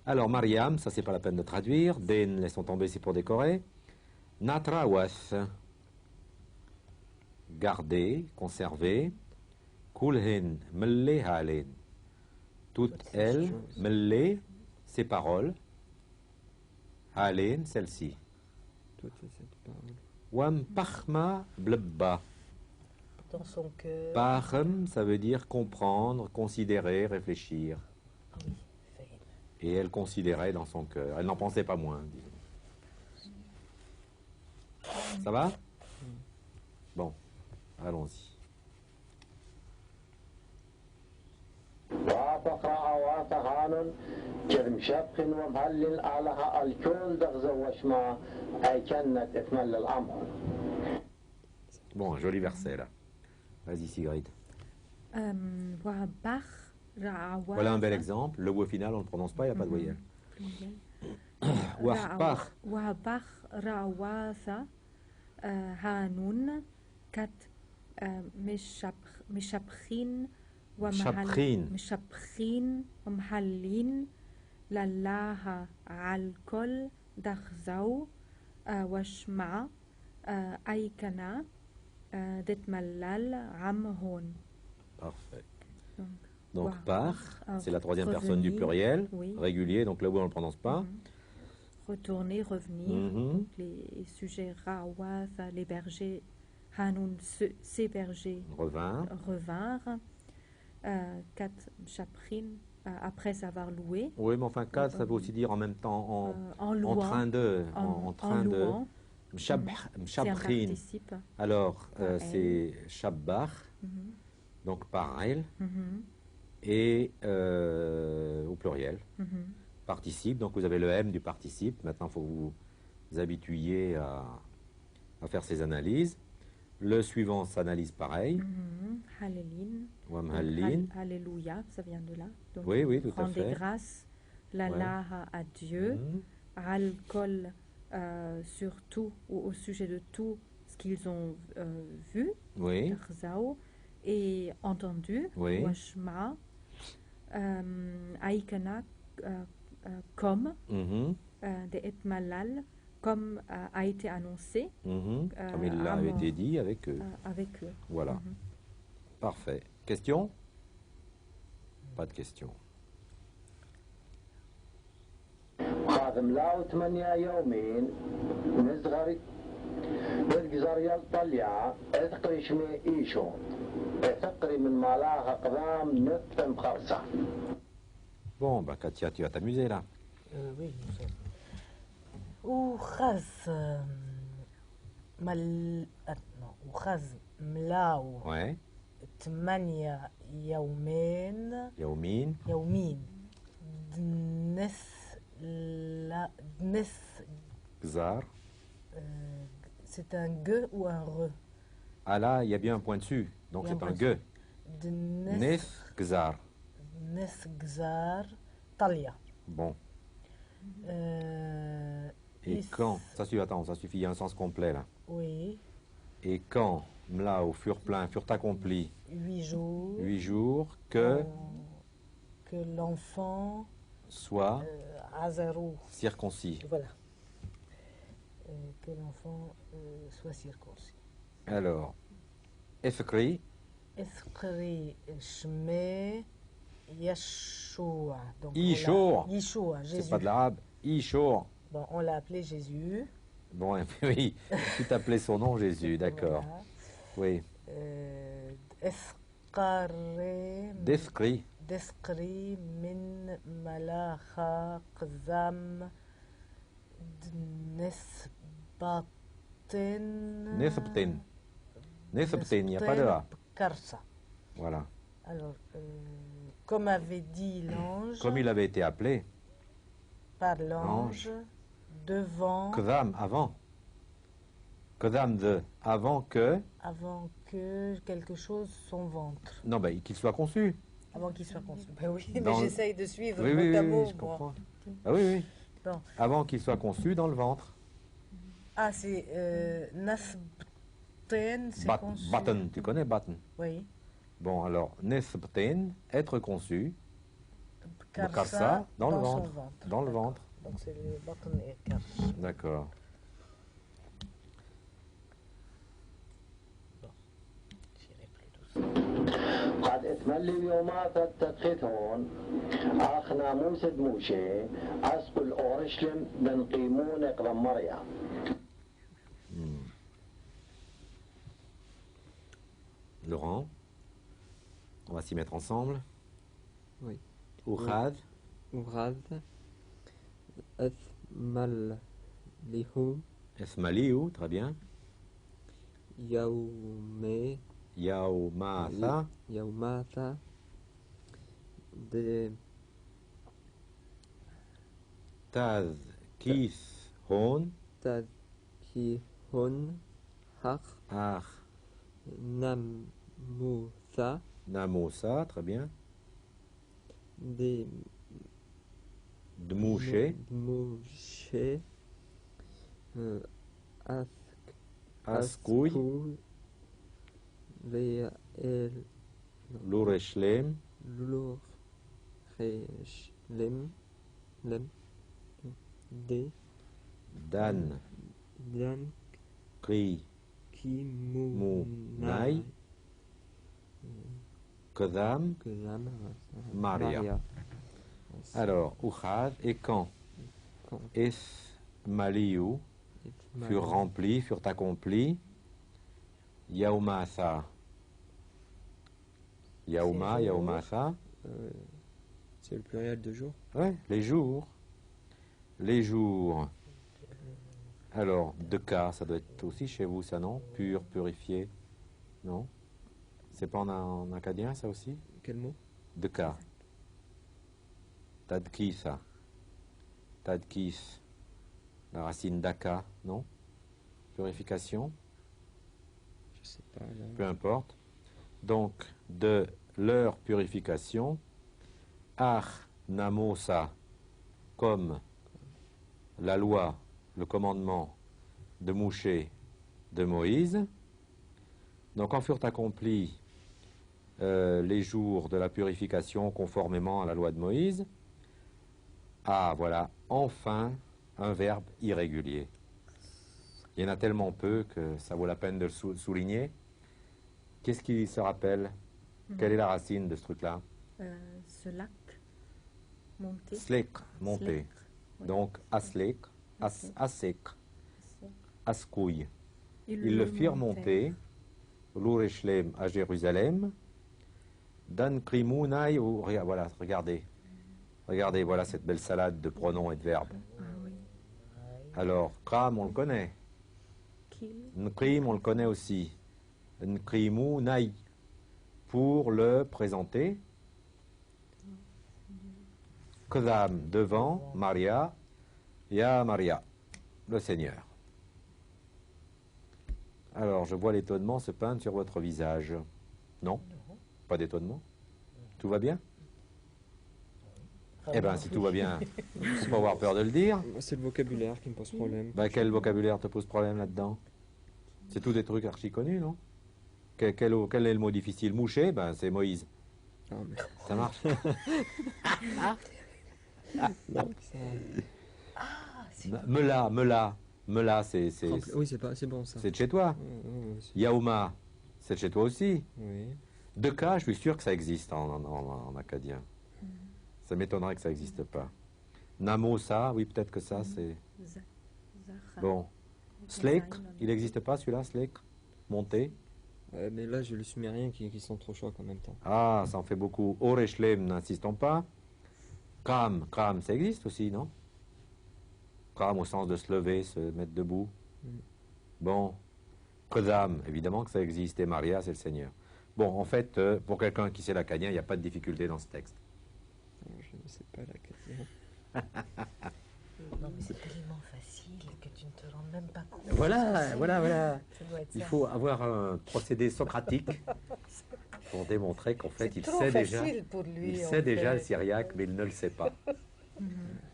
Alors, Mariam, ça c'est pas la peine de traduire. Den, laissons tomber, c'est pour décorer. Natrawath. Garder, conserver. Kulhin, melle halen. Toutes elles, melle, ces paroles. Halen, celle-ci. Toute cette parole. Wam pachma blebba. Dans son cœur. Pachem, ça veut dire comprendre, considérer, réfléchir. Oui, fait. Et elle considérait dans son cœur. Elle n'en pensait pas moins, disons. Ça va? Bon, allons-y. وافق عواف هانون كرمشبخ ومهلل علىها الكل دغزة وشما أي كانت إثمل الأمر. Bon, un joli verset là. Vas-y Sigrid. وبخ رعواث. Voilà un bel exemple. Le mot final, on ne le prononce pas, il n'y a pas de voyelle. Wahbach. وبخ رعواث هانون كت مشبخين مشبخين ومحلين لله على الكل دخزو وشمع أيكنا دتملل عمهون. Parfait. Donc, Donc par, c'est la troisième personne du pluriel, oui. régulier, donc là où on ne le prononce pas. Retourner, revenir. Donc les sujets Rawath, les bergers, Hanoun, ces bergers revinrent. Kat Chaprin, après avoir loué. Oui, mais enfin, kad, ça veut aussi dire en même temps en louant, en train de. En louant. C'est un participe. Alors, c'est shabbach, donc par elle, et au pluriel. Participe, donc vous avez le M du participe. Maintenant, il faut que vous habituiez à faire ces analyses. Le suivant s'analyse pareil. Hallelin. Wamhallin. Alléluia, ça vient de là. Donc, Oui, oui, tout à rendre fait. grâce, l'Allah à Dieu, al-kol, surtout, ou au sujet de tout ce qu'ils ont vu, Oui. et entendu, Oui. washma, aikana, comme, de etmalal, comme a été annoncé, Comme il avait été dit avec eux. Avec eux. Voilà. Parfait. Question? Pas de question. خادم لاو 8 يومين نزغري بالجزر يطلع اذكري شمي ايشو اذكري من مالاها قدام نفهم خرصة. Bon, bah Katia, tu vas t'amuser là. Oui. وخز وخز ملاو Ouais. 8 يومين Yaumin. دنس Gzar. c'est un ge ou un re? Ah là, il y a bien un point dessus. Donc Il y a c'est un un point ge. Nes Gzar. Dnes gzar talia. Bon. Et quand? Ça suffit, attends, ça suffit, il y a un sens complet là. Oui, Et quand Mlao furent pleins, furent accomplis 8 jours. 8 jours, que Que l'enfant soit Azarou, circoncis. voilà. Que l'enfant soit circoncis. Alors, Efkri, Escri Shme Yeshua. Donc Yeshua. Yeshua, Jésus. c'est pas de l'arabe, Ishur. Bon, on l'a appelé Jésus. Bon, et puis oui, tu t'appelais son nom Jésus, d'accord. Voilà. Oui. Escare D'Efkri, Descri min malacha qzam nesbaten. Nesbten. Nesbten, il n'y a pas de A. Karsa. Voilà. Alors, comme avait dit l'ange, Comme il avait été appelé, par l'ange, devant, Kdam, avant. Kdam de, avant que, avant que quelque chose son ventre, non, ben, qu'il soit conçu. avant qu'il soit conçu. Ben oui, Dans- mais j'essaye de suivre Oui, mot oui, à oui, mot, je moi. comprends. Ah oui, oui. Bon. Avant qu'il soit conçu dans le ventre. Ah, c'est Nasbten, c'est conçu. Batten, tu connais Batten? Oui. Bon, alors, Nesbten, être conçu, Karsa, Karsa, dans le son ventre. Dans le D'accord. ventre. Donc c'est le Batten et Karsa. D'accord. J'irai plus doucement. قد اتملي اليومات التدخيثون اخ ناموس دموشي اسقل اورشلم بنقيمون قدم مريم. Laurent, on va s'y mettre ensemble. Oui. Uchad, Urad. Athmal Lihu. Esmaliou, très bien. Yaume. Yaumasa. Yaumata. De Taz Kis Hon. Tadkihon. Har. Ah. Namutha. Namosa, très bien. De Dmouché. Mouché. Askouy. Léa El Loureshlem. Lem. Lem. De Dan. Dan Kri. Kimunai. Kodam. Maria. Alors, Uchad, et quand Esmaliou furent remplis, furent accomplis. Yaumasa. Yauma, C'est jour. Yaumasa. C'est le pluriel de jour. Ouais, les jours. Les jours. Alors, Deka, ça doit être aussi chez vous, ça, non? Pur, purifié. Non? C'est pas en acadien, ça aussi? Quel mot? Deka. Tadkisa. Tadkis. La racine daka, non? Purification, Je sais pas. Là. peu importe. Donc, de leur purification, Ach Namosa, comme la loi, le commandement de Mouché de Moïse. Donc, en furent accomplis les jours de la purification conformément à la loi de Moïse. Ah, voilà, enfin, un verbe irrégulier. Il y en a tellement peu que ça vaut la peine de le souligner. Qu'est-ce qui se rappelle? Quelle est la racine de ce truc-là? Ce lac monté. Slek, monter. Oui. Donc, aslek, asek, askouille. Ils Ils le firent monter, l'Oureshlem à Jérusalem, Dan Krimounaï, voilà, regardez. Regardez, voilà cette belle salade de pronoms et de verbes. Ah oui. Alors, Kram, on le connaît. Qu'il. Nkrim, on le connaît aussi. Nkrimounaï, pour le présenter. Kodam, devant, Maria, Ya Maria, le Seigneur. Alors, je vois l'étonnement se peindre sur votre visage. Non? Pas d'étonnement? Tout va bien? Eh bien, si tout va bien, faut pas avoir peur de le dire. C'est le vocabulaire qui me pose problème. Bah, quel vocabulaire te pose problème là-dedans? C'est tous des trucs archi connus, non? Quel est le mot difficile? Moucher, ben c'est Moïse. Ah, mais... Ça marche? non, ça... Mela, c'est Oui, c'est bon ça. de chez toi. C'est- Yaouma, c'est de chez toi aussi. Oui. Deka, je suis sûr que ça existe en acadien. Ça m'étonnerait que ça n'existe pas. Namosa, oui, peut-être que ça, c'est... Zacha. Bon. Slek, il n'existe pas celui-là, Slek? Monter? Mais là, j'ai le sumérien qui sont trop chocs en même temps. Ah, ça en fait beaucoup. Oreshlem, n'insistons pas. Kram, ça existe aussi, non? Kram au sens de se lever, se mettre debout. Bon. Kodam, évidemment que ça existe. Et Maria, c'est le Seigneur. Bon, en fait, pour quelqu'un qui sait l'acadien, il n'y a pas de difficulté dans ce texte. Je ne sais pas l'acadien. Non, mais c'est tellement facile que tu ne te rends même pas compte. Voilà. Ça doit être Il ça. faut avoir un procédé socratique pour démontrer qu'en fait, C'est il trop sait déjà... facile pour lui. Il en sait déjà le fait. syriaque, mais il ne le sait pas.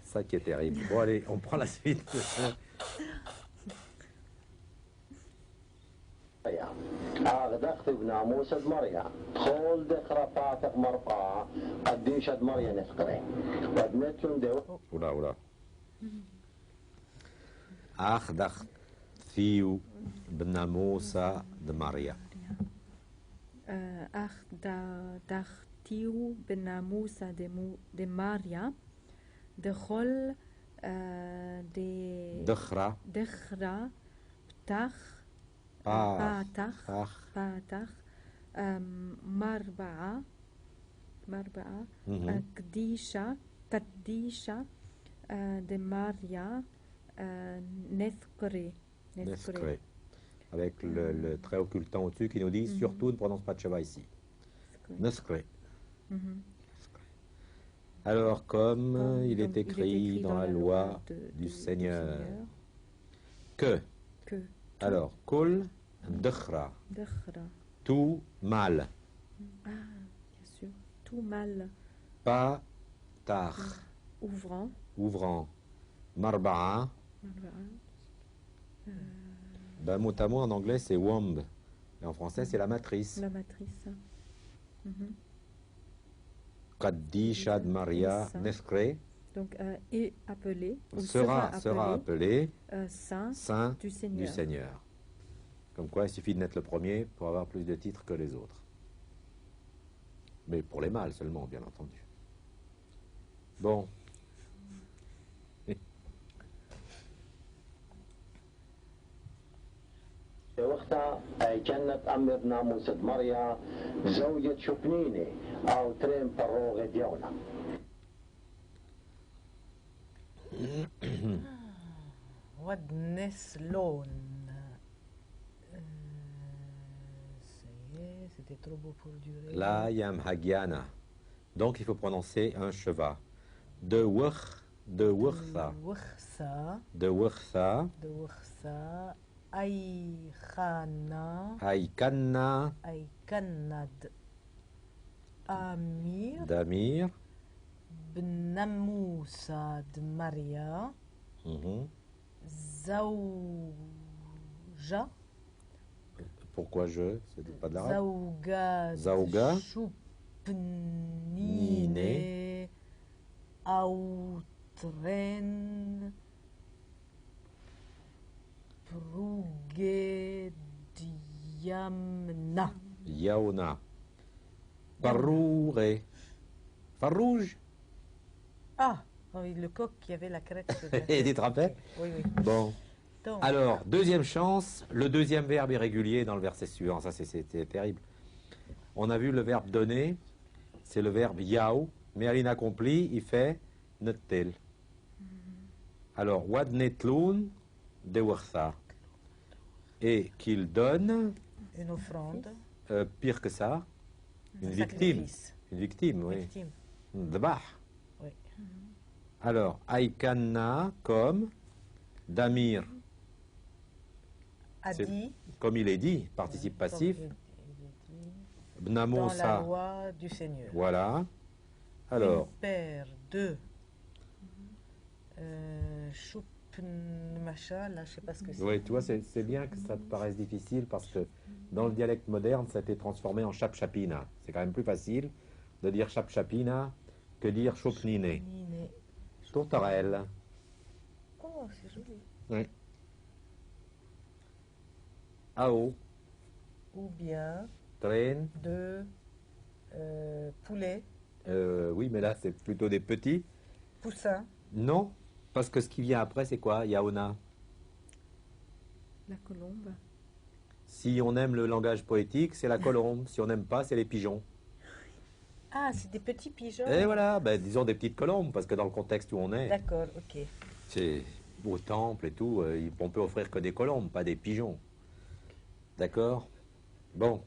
Ça qui est terrible. Bon, allez, on prend la suite. أغدقت بناموس مريا خول دخرة فاتق مرقا قديش مريا نفقري ودنتهم دو Oula. Achdach Fiu Bnamosa de Maria. דחתיהו בנמוסה דמריה, דכל Dechra, דחרה פתח, Pach, פתח, מרבעה, Mhm. קדישה, Kadisha de Maria Neskre. Neskre. Avec le trait occultant au-dessus qui nous dit surtout ne prononce pas de Sheva ici. Neskre. Mhm. Alors, comme il Donc, est écrit dans la loi du du Seigneur Seigneur que, que alors, Kol Dechra, Dechra, tout mal, bien sûr, tout mal pas tar, ouvrant, ouvrant, Marba'a, ben, mot à mot en anglais c'est womb, et en français c'est la matrice. la matrice. Mhm. Kaddishad Maria Et ça. Neskre Donc, est appelé, ou sera appelé saint Saint du du Seigneur. Seigneur. Comme quoi, il suffit de naître le premier pour avoir plus de titres que les autres. Mais pour les mâles seulement, bien entendu. Bon. وقتها أي كانت أمر ناموس مريا زوجة شبنيني أو ترين بروغ ديونا. Wadneslon. C'était trop beau pour durer. La Yam Hagiana. Donc, il faut prononcer un cheva. De Wurch, de Wurcha, Wursa. de Wurcha, De Wursa. Aichana. Aikanna, Aikanad. Amir. Damir, Bnamousa de Maria. mhm. Zaouja. Pourquoi je? C'est pas de l'arabe? Zaouga. Zaouga. Choupnine. Aoutren. Prugediamna. Yaona. Faroure. Farouge. Ah, oui, le coq qui avait la crête. sur la Et tête. tu te rappelles? Oui, oui. Bon. Donc, Alors, deuxième chance, le deuxième verbe irrégulier dans le verset suivant. Ça, c'était terrible. On a vu le verbe donner, c'est le verbe yao, mais à l'inaccompli, il fait nettel. Alors, wad netloun de warsa. Et qu'il donne, une offrande. pire que ça, une un victime. sacrifice. Une victime, oui. Victime. Dbah. Oui. Alors, aikanna comme damir, A C'est- dit, comme il est dit, participe passif. comme il est dit, dans la Bnamosa, loi du Seigneur. voilà. Alors, Une paire de choupnmacha, là, je sais pas ce que c'est. oui, tu vois, c'est bien que ça te paraisse difficile parce que dans le dialecte moderne, ça a été transformé en chapchapina. C'est quand même plus facile de dire chapchapina que dire chopnine. Nine. Tourterelle. Oh, c'est joli. Oui. Ao, Ou bien train. de poulet, Oui, mais là, c'est plutôt des petits. poussin, Non, parce que ce qui vient après, c'est quoi? Yaona. La colombe. Si on aime le langage poétique, c'est la colombe. Si on n'aime pas, c'est les pigeons. Ah, c'est des petits pigeons. Et voilà, ben, disons des petites colombes, parce que dans le contexte où on est, D'accord, ok. c'est au temple et tout, on peut offrir que des colombes, pas des pigeons. D'accord? Bon.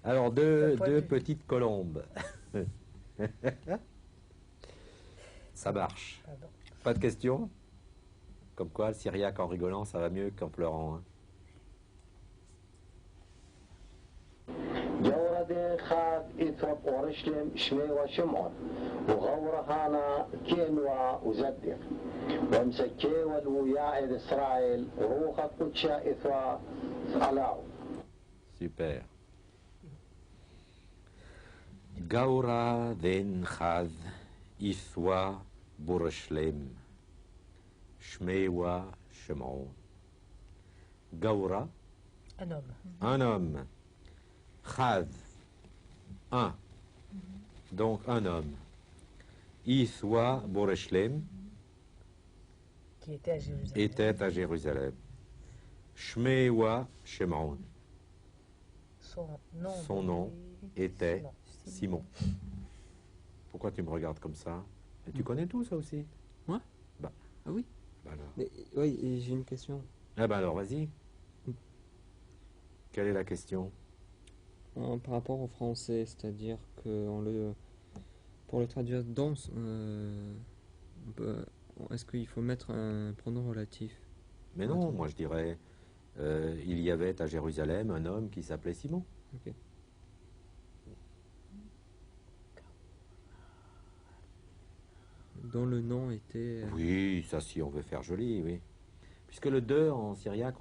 Alors, deux D'un point de vue. petites colombes. Ça marche. Pardon. Pas de questions? Comme quoi, le syriaque en rigolant, ça va mieux qu'en pleurant. Hein. جورد خاد إثرب أورشلم شمي وشمعون وغورهانا كينوا وزدق ومسكي والوياء إسرائيل وروخة قدشا إثرا علاو. Super. Gaura den chad ithwa burashlem shmewa shemon. Gaura, Un homme. un homme. Chad, un. Donc un homme. Ithwa burashlem Qui était à Jérusalem. était à Jérusalem. Shmewa shemon. Son nom, était Simon. Simon. Pourquoi tu me regardes comme ça? Et tu connais tout ça aussi? Moi? Bah. Ah oui. Bah alors. Mais oui, et j'ai une question. Ah ben alors, vas-y. Quelle est la question? Par rapport au français, c'est-à-dire que pour le traduire danse, est-ce qu'il faut mettre un pronom relatif? Mais Attends. non, moi je dirais, il y avait à Jérusalem un homme qui s'appelait Simon. Ok. Dont le nom était. Oui, ça si on veut faire joli, oui. Puisque le de en syriaque,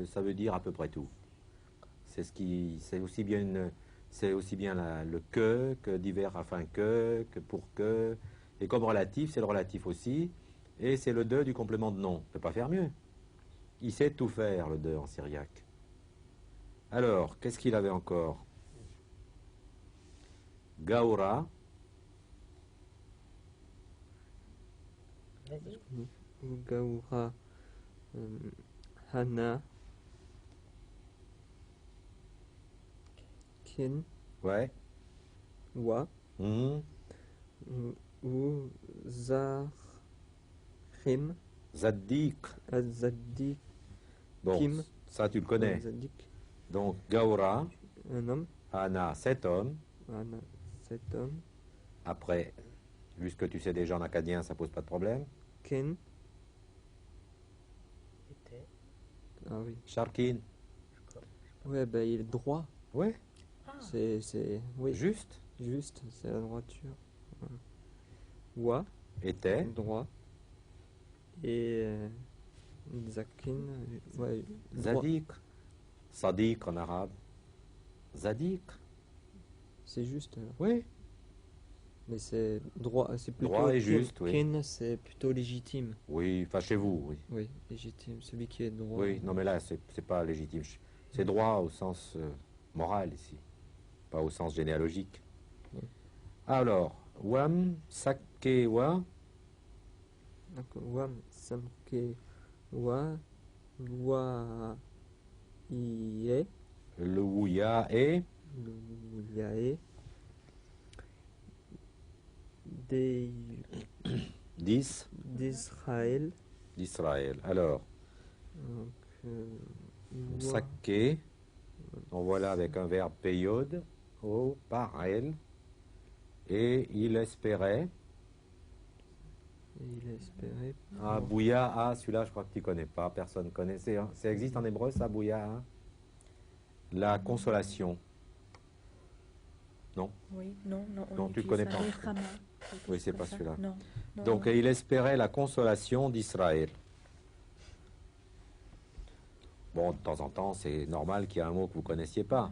ça veut dire à peu près tout. C'est aussi bien le que divers afin que pour que. Et comme relatif, c'est le relatif aussi. Et c'est le de du complément de nom. On ne peut pas faire mieux. Il sait tout faire, le de en syriaque. Alors, qu'est-ce qu'il avait encore? Gaura, Vas-y. Gaura, Hana, Kin, ouais. Wa, Mhm. ou Zahim, Zaddik. Azaddik, Bon, Kim. ça tu le connais. Azaddik, Donc, Gaura, un homme, Hana, 7 hommes. Hana, 7 hommes, Après, vu ce que tu sais déjà en acadien, ça pose pas de problème. Ken, Était. ah oui, Sharkin, ouais, ben il est droit, ouais, oui, juste, juste, c'est la droiture. Ouais. Wa, était, droit, et Zakin, ouais, droit. Zadik, Sadik en arabe. Zadik, C'est juste, oui, mais c'est droit, c'est plutôt Droit et kin. juste, oui. Kin, c'est plutôt légitime. oui, enfin chez vous, oui. Oui, légitime, celui qui est droit. Oui, non mais là, c'est pas légitime. C'est droit au sens moral ici, pas au sens généalogique. Oui. Alors, Wam, Sakkewa, Donc, Wam, Samke, Wa, Wa, Iye, le Ouya et Yae, Dis d'Israël. d'Israël. Alors, Donc, Wa, Sakke, on voit là avec un verbe période, au parel, et il espérait. et il espérait. Ah, Bouya, ah, celui-là, je crois que tu connais pas, personne ne connaît. Ça existe en hébreu, ça, Bouya, hein? La consolation. Non? Oui, non, non. Non, tu le connais pas. Oui, c'est pas celui-là. Non. non, Donc, non. il espérait la consolation d'Israël. Bon, de temps en temps, c'est normal qu'il y ait un mot que vous ne connaissiez pas.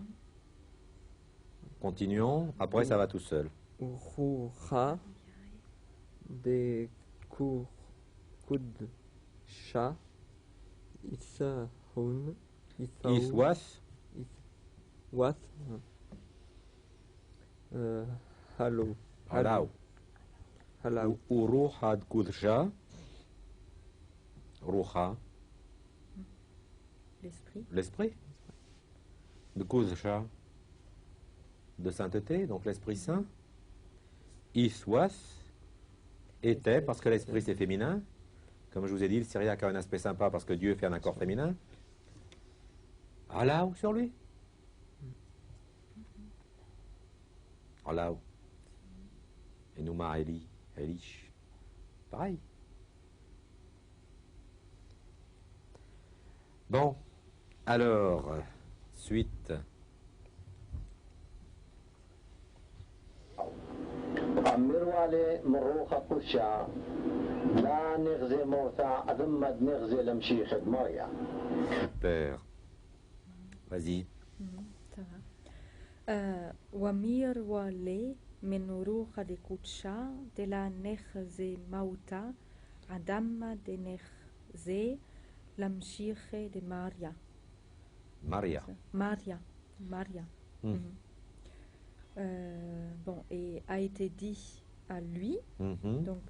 Continuons, après ça va tout seul. Uruha, de Kur, Kud, Sha, Ithahun, Iswath, Wath, Halo, Halau, Halau, Uruhad Kudsha, Ruha, L'esprit. l'esprit, de Kudsha, de sainteté, donc l'Esprit Saint. Iswath était, parce que l'esprit c'est féminin. Comme je vous ai dit, le syriaque a un aspect sympa parce que Dieu fait un accord féminin. Halau sur lui. Halau. Et Nouma Eli, Elish. Pareil. Bon, alors, suite. أميروالي مروخة قشا لا نغزي موثا أذمد نغزي لمشيخ مريا. Super. Vas-y. Ça va. Wamir wale min ruha de kutsha de la nechze mauta adamma de nechze lamshirche de Maria. Maria. Maria. Hmm. Mhm. Bon, et a été dit à lui, Mhm. donc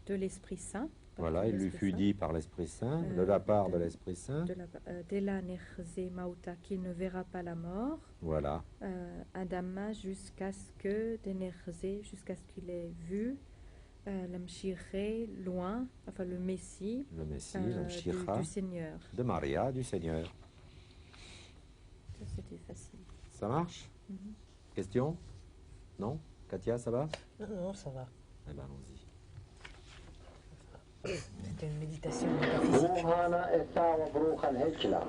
de l'Esprit Saint. Voilà, il lui l'Esprit fut Saint, dit par l'Esprit Saint, Euh, de la part de de- l'Esprit Saint. de la nechze mauta qu'il ne verra pas la mort. Voilà. Adama jusqu'à ce que jusqu'à ce qu'il ait vu le Mshiré, loin, enfin le Messie Le Messie, du, l'Amshicha du Seigneur. de Maria, du Seigneur. Ça, c'était facile. Ça marche? Mhm. Question? Non? Katia, ça va? Non, non, ça va. Eh bien, allons-y. C'était une méditation métaphysique. بروهانا إتا وبروخ الهجلة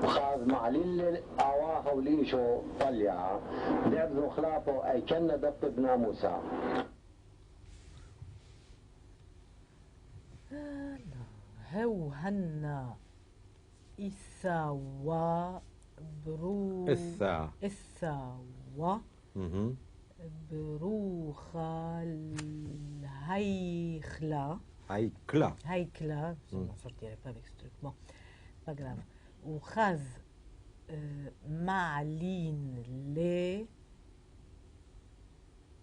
وخاذ معلل أواها وليشو طليعة دعبزو خلافه أي كان دب ابن موسى هوهنا إساوا برو Essa. إساوا Mhm. بروخا الهيخلا Haïkla. هيكلا je Mm. m'en sortirai pas avec ce truc bon pas grave وخذ معلين لي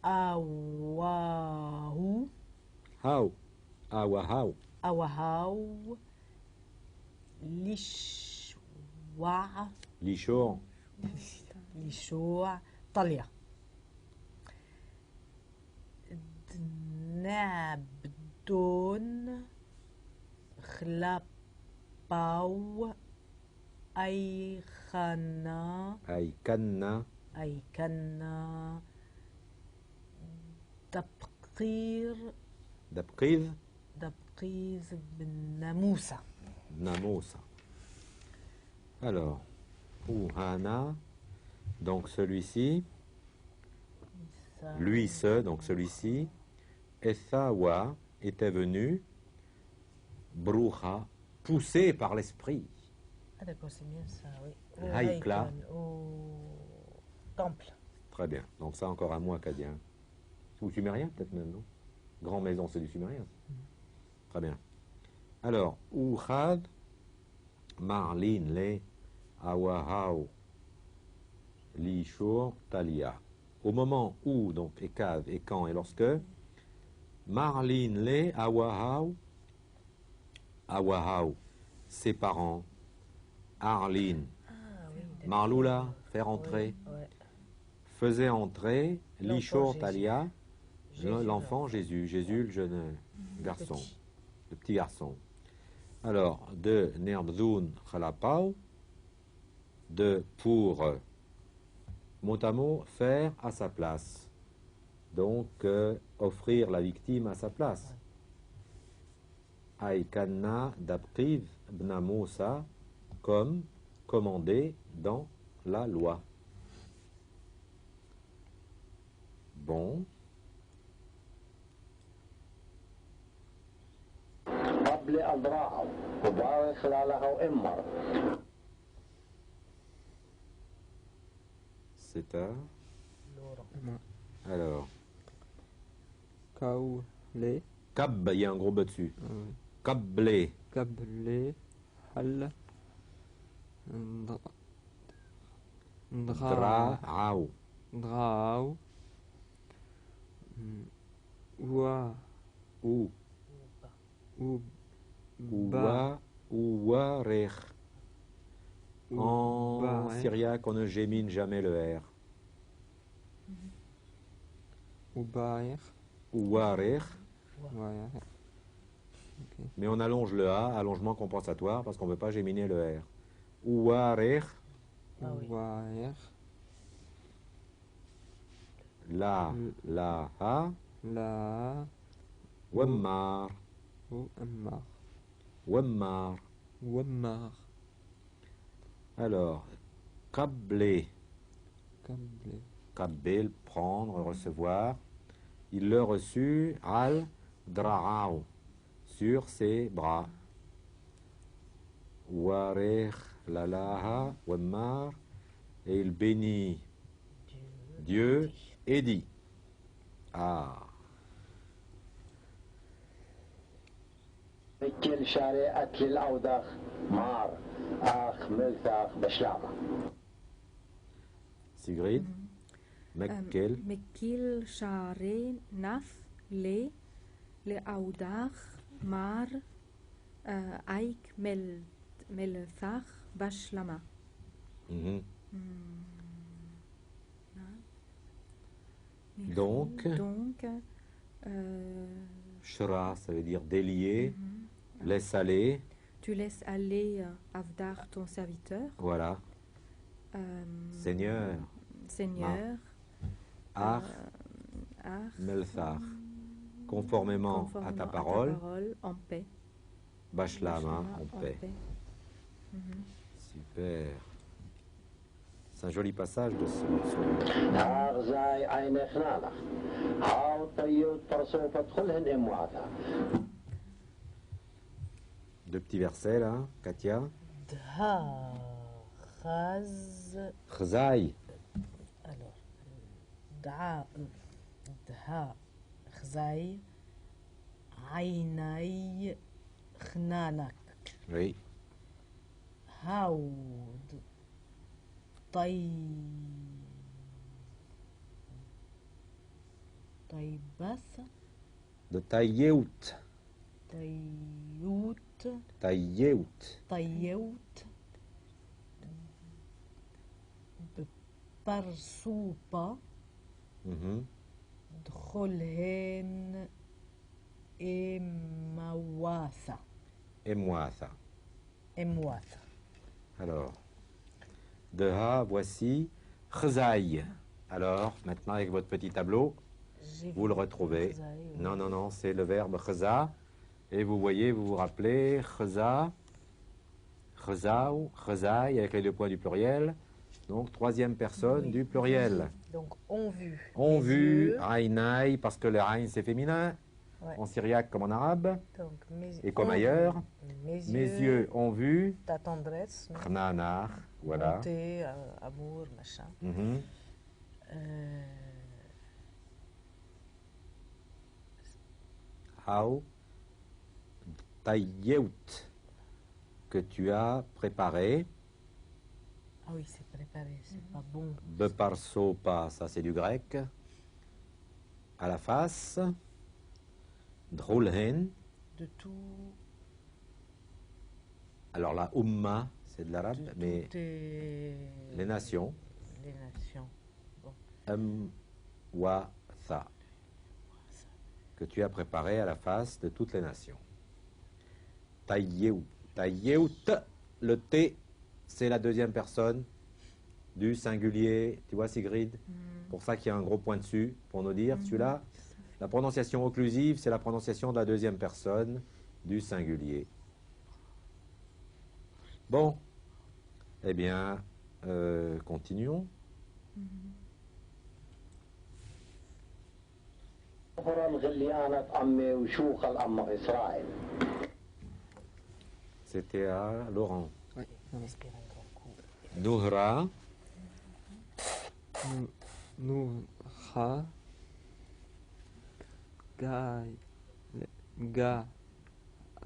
أواهو Hao. Awahao. أوهاو لشوع Lishor. لشوع طليا نابدون خلاباو أيخنا Aïkanna. أيكنا دبقير Dapkiv. دبقيز بن موسى Namosa. Alors, Uhana, donc celui-ci, lui ce, donc celui-ci, Ethawa était venu, Brucha, poussé par l'esprit. Ah d'accord, c'est bien ça, oui. Au Haïkla. Haïkal, au temple. Très bien. Donc ça encore un mot acadien. Ou sumérien peut-être même, non? Grand maison, c'est du sumérien. Très bien. Alors, Uhad, Marlin, le, Awahao, Lishur, Talia. Au moment où, donc, et cave, et quand, et lorsque, Marlin, le, Awahao, Awahao, ses parents, Arlin, Ah oui. d'accord. Marloula, faire entrer, Oui, ouais. faisait entrer, L'enfant Lishur, Jésus. Talia, Jésus, l'enfant Jésus, Jésus, le jeune garçon, Petit. le petit garçon. Alors, de Nerbzoun Khalapao, de pour mot à mot faire à sa place. Donc, offrir la victime à sa place. Aïkanna d'Abqiv Bna Moussa, comme commandé dans la loi. Bon. قبل أذراعه وبارك خلالها وإمر C'est à... Laurent. Alors, Kaoulé, Kab, il y a un gros B dessus. euh, Kablé, Kablé, Hal, Dra'au, Drao, Oua, ou, Ouba, ouarech. En Ouba, syriaque, on ne gémine jamais le R. Oubaer, Ouarech, ouais, mais on allonge le A, allongement compensatoire, parce qu'on ne veut pas géminer le R. Ouarech, Ah oui. Ouaer, la, ha, La, wammar, Ouammar, wammar. Ouammar, Alors, kablé, Kablé, kabbel, prendre, recevoir. Il le reçut al dra'au, sur ses bras. Warech, lalaha, wammar, et il bénit Dieu et dit. Ah, كل شارع أكل الأودخ مار آخ ملثاخ بشلامة Sigrid, Mekkel, Mekil Share Naf Le Audach Mar Aik Melthach Bashlama. mhm. Michel, Donc, donc Shra, ça veut dire délier, Mhm. laisse aller. Tu laisses aller Avdar, ton serviteur. Voilà. Seigneur, Seigneur. Ar, Ar, Melthar. Conformément à ta parole, en paix. Bashlama, en paix. Mhm. Super. C'est un joli passage de ce morceau. هار زاي عيني خنانة هاو طيوت برسوفة تدخلهن امواتها. Deux petits versets là, Katia. Dha, Khaz. Khzaï, Alors, Dha, Dha, Khzaï, Aïnaï, Khnanak. oui. Haoud, Taï, Taïbas, De Taïeout, Taïout, Taïeout. Taïout, Parsoupa, Mhm. Dholhen, et Mawatha. Et moi, ça. Emwatha. Alors, de Ha, voici Khzaï. Alors, maintenant avec votre petit tableau, vous le retrouvez. Non, non, non, c'est le verbe khza. Et vous voyez, vous vous rappelez, khza, khzaou, khzaï, avec les deux points du pluriel. Donc, troisième personne Oui. du pluriel. Donc, on vu. On Les vu, yeux. aïnaï, parce que le aïn c'est féminin, Ouais. en syriaque comme en arabe, Donc, et comme on ailleurs. vu. Mes yeux ont vu, Ta tendresse. non? khnanar, voilà. Bonté, amour, machin. Mhm. How taïeout, que tu as préparé. Ah oui, c'est préparé, c'est pas bon. Beparsopa, ça c'est du grec. À la face. Drulhen. De tout. Alors la umma, c'est de l'arabe, De mais toutes les nations. Les nations. Watha, que tu as préparé à la face de toutes les nations. Taïeout. Taïeout, le T, c'est la deuxième personne du singulier. Tu vois, Sigrid? Pour ça qu'il y a un gros point dessus, pour nous dire, celui-là, la prononciation occlusive, c'est la prononciation de la deuxième personne du singulier. Bon, eh bien, continuons. ظهر الغليانة أمي وشوخ الأم إسرائيل. C'était à Laurent. Oui. Respire un grand coup. Nouhra, Noura. Ga.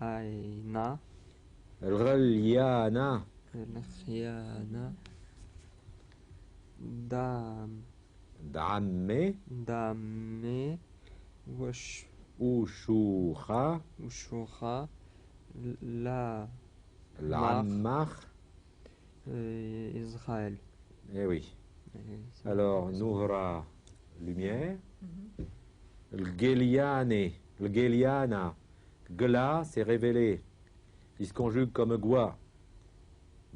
Aina. Raliana, Khiana. Dame. Dame, Wash. Ushura, Ushura. La. Lamach. Israël. Eh oui. Alors, Nouhra, lumière. Le Géliana, Gla, c'est révélé. Il se conjugue comme Gwa.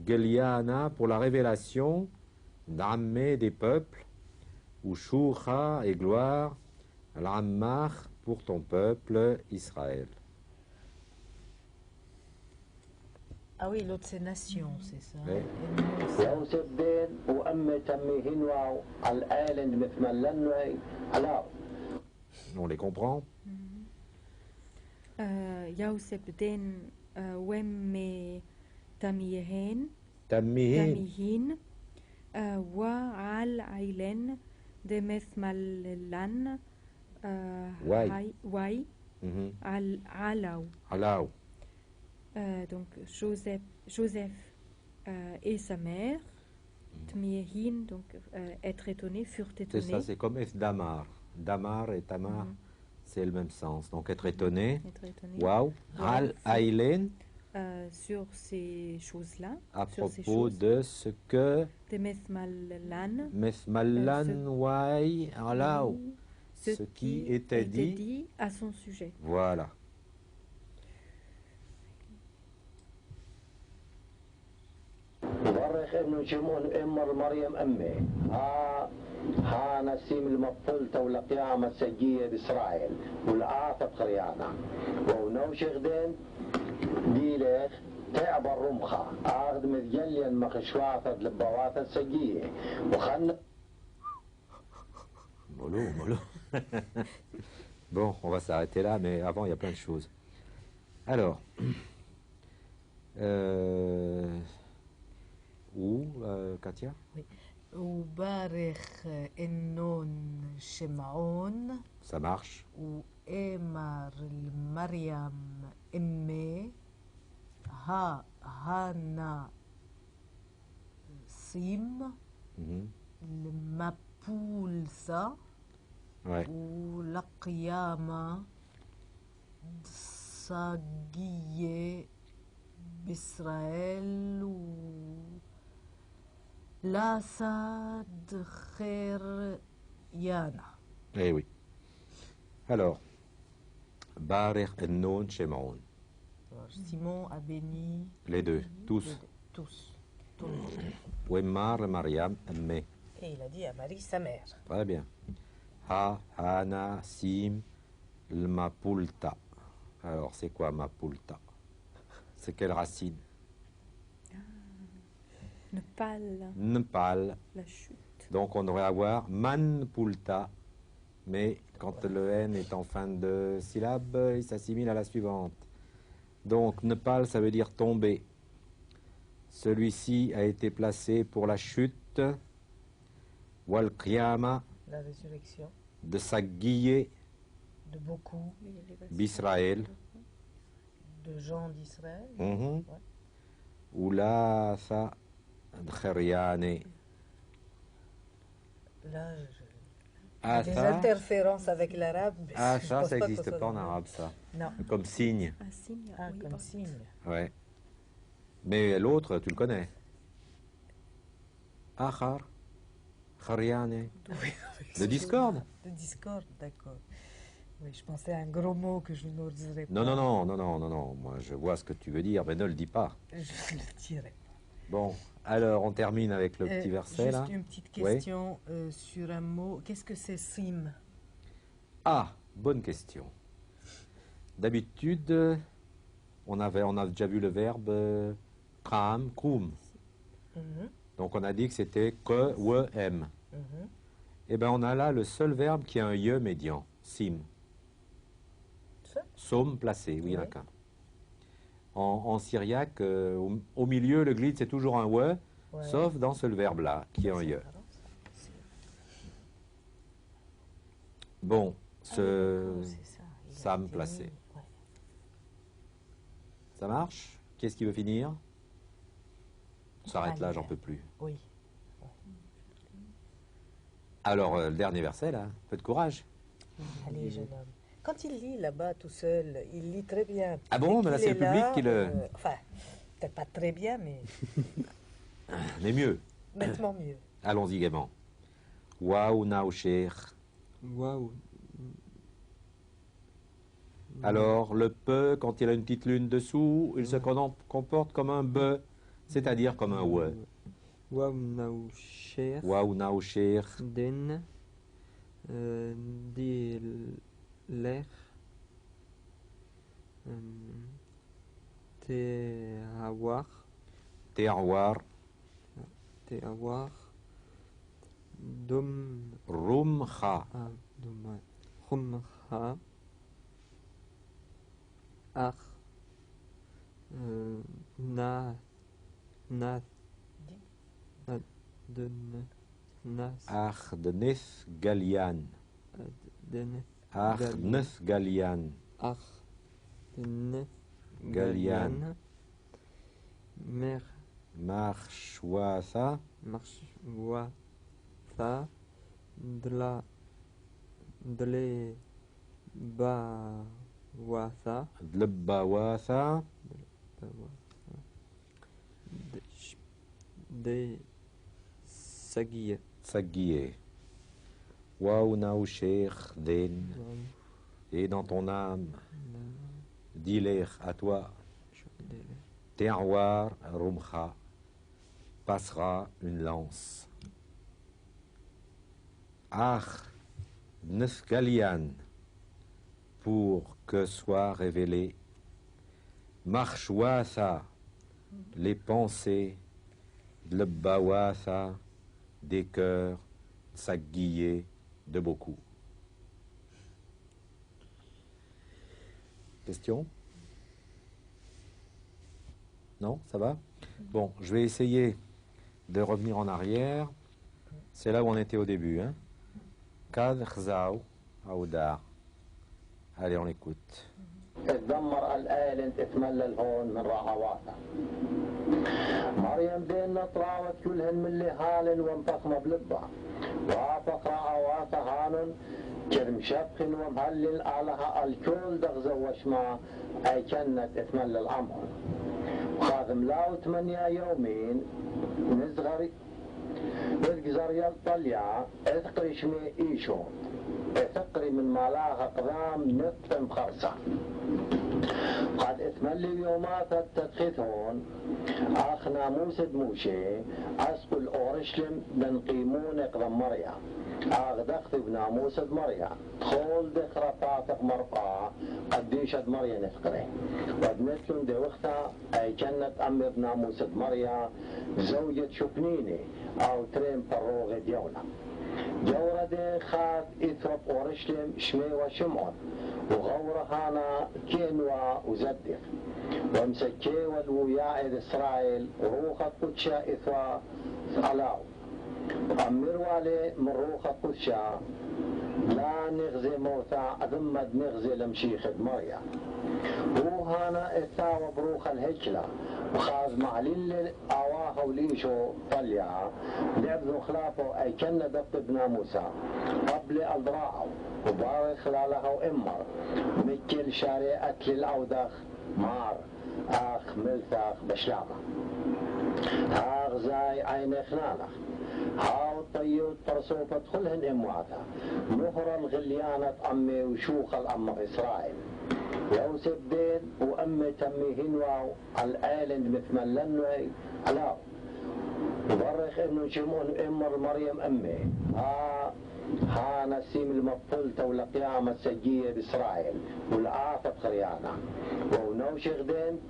Géliana, pour la révélation, Damme, des peuples. Ou Shoucha, et gloire. L'Ammar, pour ton peuple, Israël. Ah oui, l'autre c'est nation, c'est ça. Oui. Et nous, c'est- يوسف دين وأمي تمي هنواو الآلن مثل لنوي علاو. On les comprend. Yauseb den wemme tamiehen Tamihin, tamihin wa al ailen de methmalan Wai. wai mhm, al alaou. Alaou. Donc Joseph et sa mère, Tmiehin, donc être étonné, furent C'est étonnés. ça, c'est comme F Damar. Damar et Tamar, c'est le même sens. Donc être étonné. Être étonné. Waouh. Al Ailen, Sur ces choses-là, à sur ces propos choses, de ce que de Mesmalan Wai Alaou. Ce qui était dit À son sujet. Voilà. يبرخ ابن شمعون امر مريم امي ها نسيم المطلته ولقيامة سجية بإسرائيل والآفة قريانا ونوش غدين ديليخ تعبر رمخة آخذ متجليا مخشوافة لبواتة سجية وخلنا Mollo, mollo. Bon, on va s'arrêter là, mais avant, il y a plein de choses. Alors, Katia? وبارخ النون شمعون Ça marche. وإمر المريم إمي هانا سيم Mhm. المبولسة Ouais. والقيامة صاقية بإسرائيل لا ساد خير يانا. Eh oui. Alors, Barer et Non Shemaon. Simon a béni Les deux, tous. tous. Tout le monde. Wemmar et Mariam Amme. Et il a dit à Marie, sa mère. Très bien. Ha, Hana, Sim, Mapulta. Alors, c'est quoi Mapulta? C'est quelle racine? Ne pâle, Npal. la chute. Donc, on devrait avoir Manpulta. Mais quand le N est en fin de syllabe, il s'assimile à la suivante. Donc, Nepal, ça veut dire tomber. Celui-ci a été placé pour la chute. Wal Qiyama, La résurrection de Saguiye de beaucoup d'Israël. de gens d'Israël. Mhm. Ouais. Oula sa Dkheriane. Là, des Asa, interférences avec l'arabe. mais je ça, pense ça que n'existe soit pas en le même. arabe, ça. Non. Comme signe. Un signe. Ah, oui, comme bon. signe. Ouais. Mais l'autre, tu le connais. Akhar, Khariane. De discorde. De discorde, d'accord. Oui, je pensais à un gros mot que je n'oserais pas. Non, non, non, non, non, non, non. Moi, je vois ce que tu veux dire, mais ne le dis pas. Je ne le dirai pas. Bon, alors on termine avec le petit verset, juste là. une petite Oui. question sur un mot. Qu'est-ce que c'est sim? Ah, bonne question. D'habitude, on a déjà vu le verbe kram, koum. Mhm, Donc on a dit que c'était que, we, m. mhm. Eh bien, on a là le seul verbe qui a un ye médian, sim. Ça? Somme placé, oui, il y en a Oui. qu'un. En syriaque, au milieu, le glide, c'est toujours un we, Ouais. sauf dans ce verbe-là, qui est un C'est ye. marrant, ça. Bon, Ah oui, d'accord, c'est ça. Il a Sam été placé. mis, ouais. Ça marche? Qui est-ce qui veut finir? On s'arrête là, Allez. j'en peux plus. Oui. Alors, le dernier verset, là, un peu de courage. Allez, jeune homme. Quand il lit là-bas tout seul, il lit très bien. Ah bon, Dès mais là, qu'il c'est est le public là, qui le- Enfin, peut-être pas très bien, mais Mais mieux. nettement mieux. Allons-y gaiement. Waouh, naoucher. Waouh. Alors, le peu, quand il a une petite lune dessous, il se comporte comme un be, c'est-à-dire comme un we. Waouh, naoucher. Waouh, naoucher. Den. Di l'air. Te avoir. Terroir. Te avoir. Dom. Rumcha. Dom. Rumha. Ar. Na. Na. Den. Nas. Ach, de nef galian. Den. Ach, Galian. nef galian. Ar. Den. Galian. Mer. Marchwatha. Marche. Ça. Dla. Dle. Ba. Wasa. Dlebawatha. De. Saguier. Saguier. Waouh, naoucher. Den. Et dans ton âme, dis-les à toi, Te'awar Rumcha passera une lance. Ach Nefkalian, pour que soit révélé Marchwatha, les pensées, le Bawatha, des cœurs, Tsaggiyé, de beaucoup. Question? Non, ça va? Bon, je vais essayer de revenir en arrière. C'est là où on était au début. Hein? Kad Khzao, Aoudar. Allez, on écoute. تدمر الآلة تتملل هون من رعواتها مريم دينا طراوت كلهن من لهال وانطخمة بلبها وافق رعواتها هانن كرم شبخ ومهلل علىها الكل دغزة وشما أي كانت تتملل عمهن وخاذم لاو 8 يومين نزغري نزغر يلطلع اذقري شمي ايشون اثقري من مالاها قدام نطف مخرصة قد اتملي يومات التدخيث هون اخ ناموس دموشي اسقو الاورشلم دنقيمون اقدم مريا اغ دخت بناموس مريا دخول دخرة فاتق مرفعة قديش مريا نفقري ودنتلون دي وقتها اي كانت امر ناموس مريا زوجة شبنيني او ترين فروغ ديونا جورة خات إثرب أورشلم شمي وشمعون وغورة هانا كينوا وزدق ومسكي والوياء إسرائيل روخة قدشة إثرا علاو أمر والي من روخة قدشة لا نغزي موتا أذمد نغزي لمشيخ مريا هو هانا إثاوى بروخ الهجلة وخاز معلل أواها وليشو طليعة لعبذو خلافه أي كان دفت ابن موسى قبل أضراعه وبارك خلالها وإمر مكل شارع أكل الأودخ مار آخ ملثاخ بشلامة هاغ زاي عين خنانخ هاو الطيوت برسوفة تدخلهن إمواتها نهر الغليانة أمي وشوخ الأمر إسرائيل يوسف دين وأمي تمي هنواو على الآلند مثملنوي علاو وبرخ إنه شمون إمر مريم أمي ها نسيم المبطلة ولقيامة سجية بإسرائيل والعافة خريانة ونوشخ دين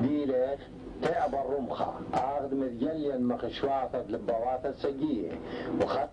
ديليخ تعبر رمخة أخذ مذجليا مخشواتة لبواتة سجية وخط